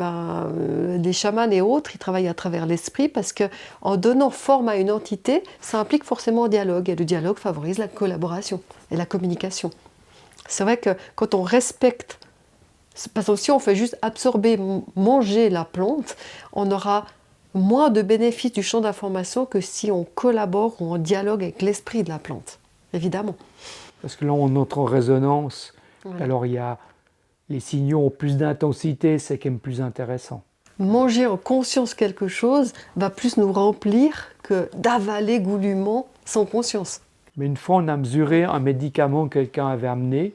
[SPEAKER 1] les chamans et autres, ils travaillent à travers l'esprit parce qu'en donnant forme à une entité, ça implique forcément un dialogue. Et le dialogue favorise la collaboration et la communication. C'est vrai que quand on respecte, parce que si on fait juste absorber, manger la plante, on aura moins de bénéfices du champ d'information que si on collabore ou on dialogue avec l'esprit de la plante, évidemment.
[SPEAKER 2] Parce que là, on entre en résonance.
[SPEAKER 1] Voilà.
[SPEAKER 2] Alors, il y a les signaux ont plus d'intensité, c'est quand même plus intéressant.
[SPEAKER 1] Manger en conscience quelque chose va plus nous remplir que d'avaler goulûment sans conscience.
[SPEAKER 2] Mais une fois, on a mesuré un médicament que quelqu'un avait amené,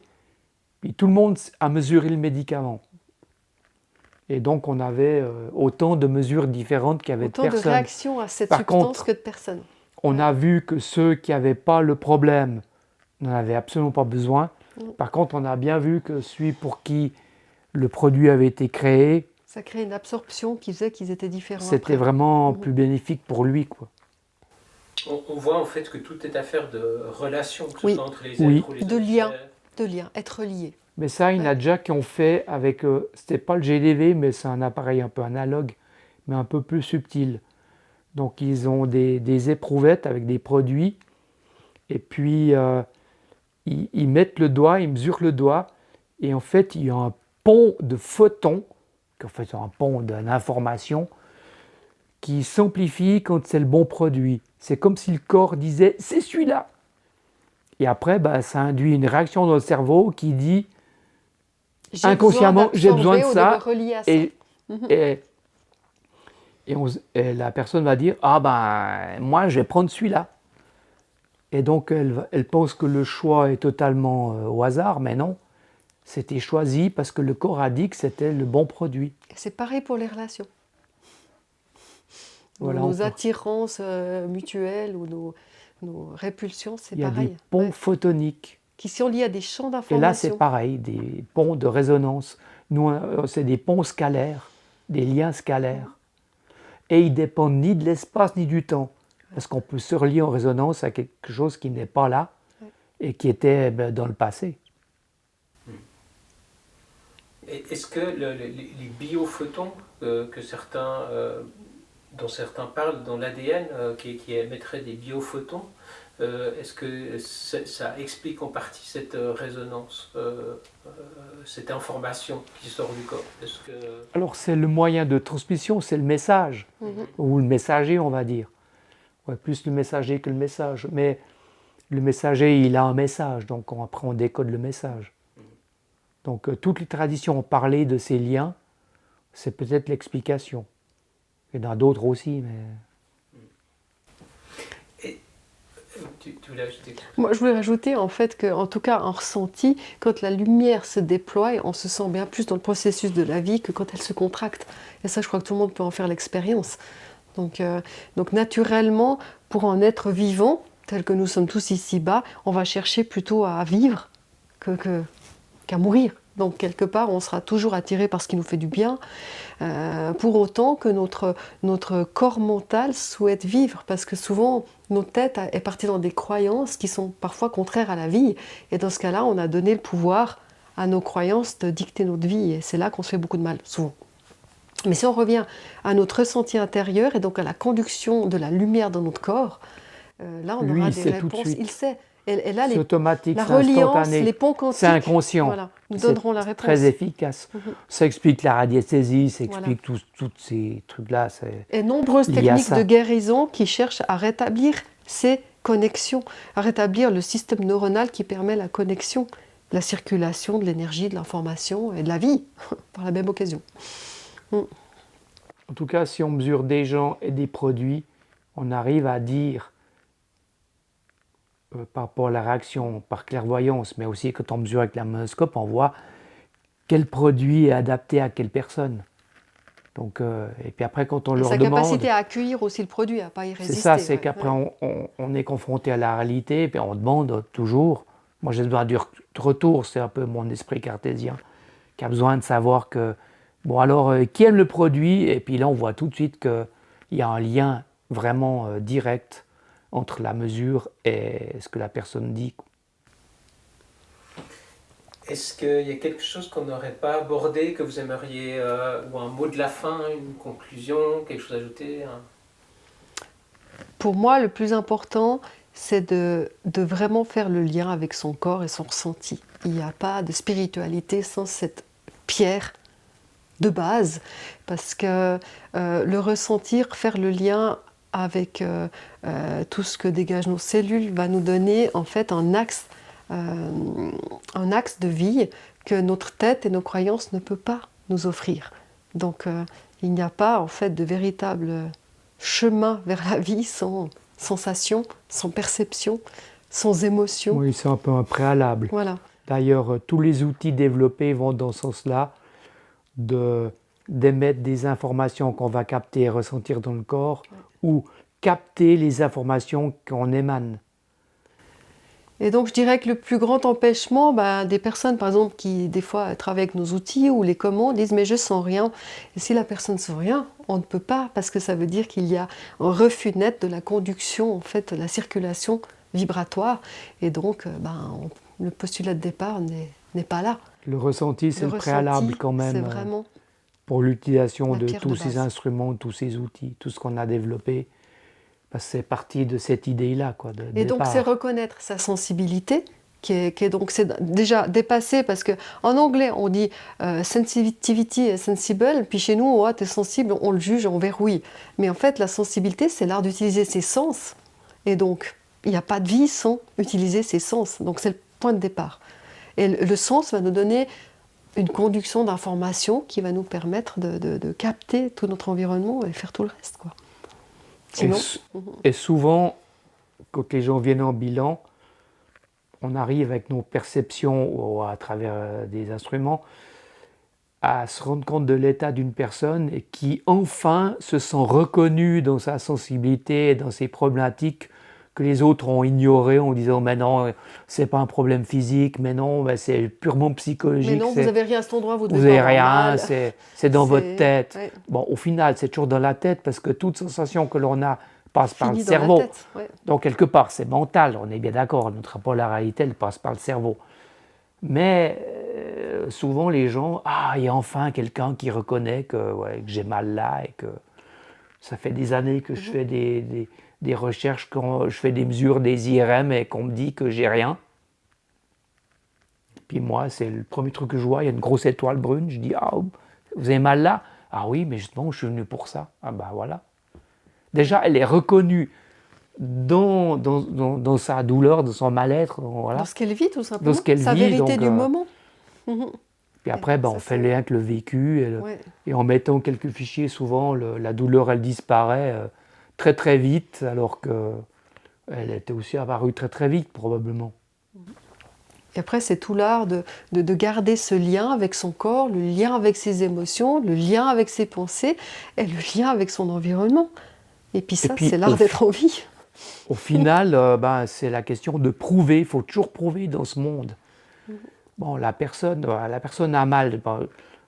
[SPEAKER 2] puis tout le monde a mesuré le médicament. Et donc, on avait autant de mesures différentes qu'il y avait
[SPEAKER 1] Autant
[SPEAKER 2] de personnes.
[SPEAKER 1] de réactions à cette
[SPEAKER 2] Par
[SPEAKER 1] substance
[SPEAKER 2] contre,
[SPEAKER 1] que de personnes.
[SPEAKER 2] On a vu que ceux qui n'avaient pas le problème n'en avaient absolument pas besoin. Par contre, on a bien vu que celui pour qui le produit avait été créé,
[SPEAKER 1] ça crée une absorption qui faisait qu'ils étaient différents.
[SPEAKER 2] C'était vraiment plus bénéfique pour lui, quoi.
[SPEAKER 3] On voit en fait que tout est affaire de relations, que ce soit entre les êtres ou les
[SPEAKER 1] de
[SPEAKER 3] objets.
[SPEAKER 1] lien, être lié.
[SPEAKER 2] Mais ça, il y en a déjà qui ont fait avec, c'était pas le GDV, mais c'est un appareil un peu analogue, mais un peu plus subtil. Donc ils ont des éprouvettes avec des produits, et puis ils mettent le doigt, ils mesurent le doigt, et en fait il y a un pont de photons, en fait un pont d'information, qui s'amplifie quand c'est le bon produit. C'est comme si le corps disait « c'est celui-là ». Et après, ça induit une réaction dans le cerveau qui dit inconsciemment « j'ai besoin de ça ». Et la personne va dire « ah moi je vais prendre celui-là ». Et donc elle pense que le choix est totalement au hasard, mais non. C'était choisi parce que le corps a dit que c'était le bon produit.
[SPEAKER 1] C'est pareil pour les relations.
[SPEAKER 2] Voilà,
[SPEAKER 1] nos attirances mutuelles ou nos répulsions, c'est pareil.
[SPEAKER 2] Il y a des ponts photoniques.
[SPEAKER 1] Qui sont liés à des champs d'information.
[SPEAKER 2] Et là, c'est pareil, des ponts de résonance. Nous, c'est des ponts scalaires, des liens scalaires. Et ils dépendent ni de l'espace ni du temps. Parce qu'on peut se relier en résonance à quelque chose qui n'est pas là et qui était dans le passé.
[SPEAKER 3] Est-ce que les biophotons que certains, dont certains parlent dans l'ADN, qui émettraient des biophotons, est-ce que ça explique en partie cette résonance, cette information qui sort du corps?
[SPEAKER 2] Alors c'est le moyen de transmission, c'est le message, ou le messager on va dire. Ouais, plus le messager que le message. Mais le messager il a un message, donc après on décode le message. Donc toutes les traditions ont parlé de ces liens, c'est peut-être l'explication. Il y en a d'autres aussi, mais...
[SPEAKER 3] Tu voulais ajouter?
[SPEAKER 1] Moi, je voulais rajouter en fait que, en tout cas, en ressenti, quand la lumière se déploie, on se sent bien plus dans le processus de la vie que quand elle se contracte. Et ça, je crois que tout le monde peut en faire l'expérience. Donc naturellement, pour en être vivant, tel que nous sommes tous ici-bas, on va chercher plutôt à vivre qu'à mourir. Donc quelque part, on sera toujours attiré par ce qui nous fait du bien, pour autant que notre corps mental souhaite vivre, parce que souvent, notre tête est partie dans des croyances qui sont parfois contraires à la vie. Et dans ce cas-là, on a donné le pouvoir à nos croyances de dicter notre vie. Et c'est là qu'on se fait beaucoup de mal, souvent. Mais si on revient à notre ressenti intérieur et donc à la conduction de la lumière dans notre corps, là on aura des réponses. Il sait. Et là,
[SPEAKER 2] c'est automatique,
[SPEAKER 1] la
[SPEAKER 2] c'est
[SPEAKER 1] reliance,
[SPEAKER 2] instantané,
[SPEAKER 1] les ponts quantiques,
[SPEAKER 2] c'est inconscient.
[SPEAKER 1] voilà, nous donneront la réponse.
[SPEAKER 2] Très efficace. Ça explique la radiesthésie, ça
[SPEAKER 1] Voilà.
[SPEAKER 2] explique tous ces trucs-là.
[SPEAKER 1] Et nombreuses techniques de guérison qui cherchent à rétablir ces connexions, à rétablir le système neuronal qui permet la connexion, la circulation de l'énergie, de l'information et de la vie, par la même occasion.
[SPEAKER 2] En tout cas, si on mesure des gens et des produits, on arrive à dire, par rapport à la réaction, par clairvoyance, mais aussi quand on mesure avec la magnétoscope, on voit quel produit est adapté à quelle personne. Donc, et puis après, quand on leur demande...
[SPEAKER 1] Sa capacité à accueillir aussi le produit, à ne pas y résister.
[SPEAKER 2] C'est ça, c'est qu'après, on est confronté à la réalité, et puis on demande toujours. Moi, j'ai besoin du retour, c'est un peu mon esprit cartésien, qui a besoin de savoir que, bon alors, qui aime le produit? Et puis là, on voit tout de suite qu'il y a un lien vraiment direct entre la mesure et ce que la personne dit.
[SPEAKER 3] Est-ce qu'il y a quelque chose qu'on n'aurait pas abordé, que vous aimeriez, ou un mot de la fin, une conclusion, quelque chose à ajouter?
[SPEAKER 1] Pour moi, le plus important, c'est de vraiment faire le lien avec son corps et son ressenti. Il n'y a pas de spiritualité sans cette pierre de base, parce que le ressentir, faire le lien avec tout ce que dégagent nos cellules va nous donner en fait un axe de vie que notre tête et nos croyances ne peuvent pas nous offrir. Donc il n'y a pas en fait de véritable chemin vers la vie sans sensation, sans perception, sans émotion.
[SPEAKER 2] Oui, c'est un peu un préalable.
[SPEAKER 1] Voilà.
[SPEAKER 2] D'ailleurs, tous les outils développés vont dans ce sens-là, d'émettre des informations qu'on va capter et ressentir dans le corps, ou capter les informations qu'on émane.
[SPEAKER 1] Et donc je dirais que le plus grand empêchement, des personnes par exemple qui des fois travaillent avec nos outils ou les commandent, disent mais je sens rien. Et si la personne ne sent rien, on ne peut pas, parce que ça veut dire qu'il y a un refus net de la conduction, en fait, de la circulation vibratoire. Et donc le postulat de départ n'est pas là.
[SPEAKER 2] Le ressenti, c'est le préalable quand même
[SPEAKER 1] vraiment
[SPEAKER 2] pour l'utilisation de tous ces instruments, tous ces outils, tout ce qu'on a développé. Parce que c'est parti de cette idée-là, quoi, de
[SPEAKER 1] et
[SPEAKER 2] départ.
[SPEAKER 1] donc c'est reconnaître sa sensibilité, qui est donc c'est déjà dépassé, parce que en anglais on dit sensitivity et sensible, puis chez nous t'es sensible, on le juge, on verrouille. Mais en fait la sensibilité, c'est l'art d'utiliser ses sens, et donc il n'y a pas de vie sans utiliser ses sens. Donc c'est le point de départ. Et le sens va nous donner une conduction d'informations qui va nous permettre de capter tout notre environnement et faire tout le reste, quoi. Sinon...
[SPEAKER 2] Et souvent, quand les gens viennent en bilan, on arrive avec nos perceptions ou à travers des instruments à se rendre compte de l'état d'une personne et qui enfin se sent reconnue dans sa sensibilité et dans ses problématiques que les autres ont ignorées en disant mais non, c'est pas un problème physique, mais non, c'est purement psychologique.
[SPEAKER 1] Mais non, vous n'avez rien à cet endroit, vous
[SPEAKER 2] n'avez rien,
[SPEAKER 1] mal.
[SPEAKER 2] c'est dans votre tête.
[SPEAKER 1] Ouais.
[SPEAKER 2] Bon, au final, c'est toujours dans la tête parce que toute sensation que l'on a passe par le cerveau.
[SPEAKER 1] Tête, ouais.
[SPEAKER 2] Donc quelque part, c'est mental, on est bien d'accord, notre rapport à la réalité, elle passe par le cerveau. Mais souvent les gens, ah, il y a enfin quelqu'un qui reconnaît que, ouais, que j'ai mal là et que ça fait des années que je fais des recherches, quand je fais des mesures des IRM et qu'on me dit que j'ai rien. Puis moi, c'est le premier truc que je vois, il y a une grosse étoile brune, je dis, ah, vous avez mal là? Ah oui, mais justement, je suis venu pour ça. Ah ben voilà. Déjà, elle est reconnue dans sa douleur, dans son mal-être, voilà,
[SPEAKER 1] Dans ce qu'elle vit, tout simplement.
[SPEAKER 2] dans ce qu'elle
[SPEAKER 1] Sa
[SPEAKER 2] vit.
[SPEAKER 1] vérité
[SPEAKER 2] Donc,
[SPEAKER 1] du moment.
[SPEAKER 2] puis après, ben,
[SPEAKER 1] Ça,
[SPEAKER 2] on fait
[SPEAKER 1] c'est-
[SPEAKER 2] le lien avec le vécu
[SPEAKER 1] Ouais.
[SPEAKER 2] et en mettant quelques fichiers, souvent la douleur elle disparaît très très vite, alors qu'elle était aussi apparue très très vite probablement.
[SPEAKER 1] Et après, c'est tout l'art de garder ce lien avec son corps, le lien avec ses émotions, le lien avec ses pensées et le lien avec son environnement. Et puis ça,
[SPEAKER 2] puis,
[SPEAKER 1] c'est l'art d'être en vie.
[SPEAKER 2] Au final, ben, c'est la question de prouver, il faut toujours prouver dans ce monde. Bon, la personne a mal, ben,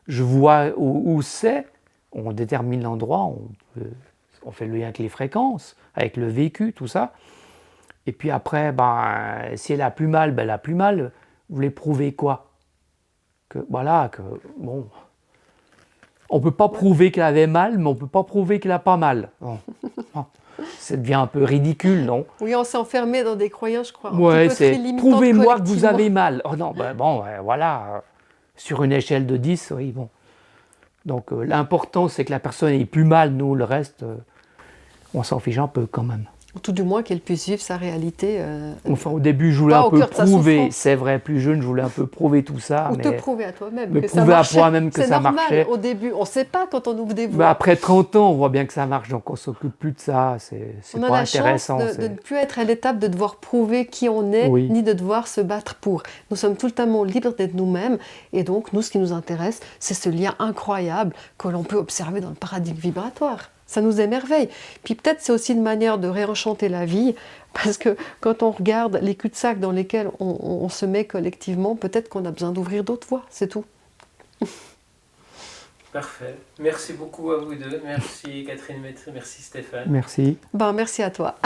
[SPEAKER 2] je vois où c'est, on détermine l'endroit, on fait le lien avec les fréquences, avec le vécu, tout ça. Et puis après, ben, si elle a plus mal, ben, elle a plus mal. Vous voulez prouver quoi? Que voilà, que bon, on peut pas prouver qu'elle avait mal, mais on peut pas prouver qu'elle a pas mal. Bon. Bon. Ça devient un peu ridicule, non?
[SPEAKER 1] Oui, on s'est enfermé dans des croyances, je crois, un
[SPEAKER 2] Ouais,
[SPEAKER 1] petit peu très
[SPEAKER 2] c'est
[SPEAKER 1] limitantes
[SPEAKER 2] prouvez-moi que vous
[SPEAKER 1] collectivement.
[SPEAKER 2] avez mal. Oh non, ben bon, voilà, sur une échelle de 10, oui, bon. Donc l'important, c'est que la personne ait plus mal, nous, le reste, on s'en fiche un peu quand même.
[SPEAKER 1] Ou tout du moins qu'elle puisse vivre sa réalité.
[SPEAKER 2] Enfin, au début, je voulais
[SPEAKER 1] Pas
[SPEAKER 2] un
[SPEAKER 1] au
[SPEAKER 2] peu
[SPEAKER 1] cœur de sa
[SPEAKER 2] prouver,
[SPEAKER 1] souffrance.
[SPEAKER 2] c'est vrai, plus jeune, je voulais un peu prouver tout ça,
[SPEAKER 1] Ou te
[SPEAKER 2] mais
[SPEAKER 1] prouver à toi-même
[SPEAKER 2] me
[SPEAKER 1] que ça
[SPEAKER 2] prouver à
[SPEAKER 1] marchait.
[SPEAKER 2] moi-même que
[SPEAKER 1] C'est
[SPEAKER 2] ça
[SPEAKER 1] normal
[SPEAKER 2] marchait.
[SPEAKER 1] au début. On ne sait pas quand on ouvre des
[SPEAKER 2] Mais
[SPEAKER 1] voies.
[SPEAKER 2] après 30 ans, on voit bien que ça marche, donc on s'occupe plus de ça, c'est
[SPEAKER 1] On a
[SPEAKER 2] pas
[SPEAKER 1] la chance
[SPEAKER 2] intéressant.
[SPEAKER 1] de ne plus être à l'étape de devoir prouver qui on est,
[SPEAKER 2] Oui.
[SPEAKER 1] ni de devoir se battre pour. Nous sommes tout le temps libres d'être nous-mêmes. Et donc, nous, ce qui nous intéresse, c'est ce lien incroyable que l'on peut observer dans le paradigme vibratoire. Ça nous émerveille. Puis peut-être c'est aussi une manière de réenchanter la vie, parce que quand on regarde les cul-de-sac dans lesquels on se met collectivement, peut-être qu'on a besoin d'ouvrir d'autres voies, c'est tout.
[SPEAKER 3] Parfait. Merci beaucoup à vous deux. Merci Catherine Maître, merci Stéphane.
[SPEAKER 2] Merci.
[SPEAKER 1] Ben, merci à toi.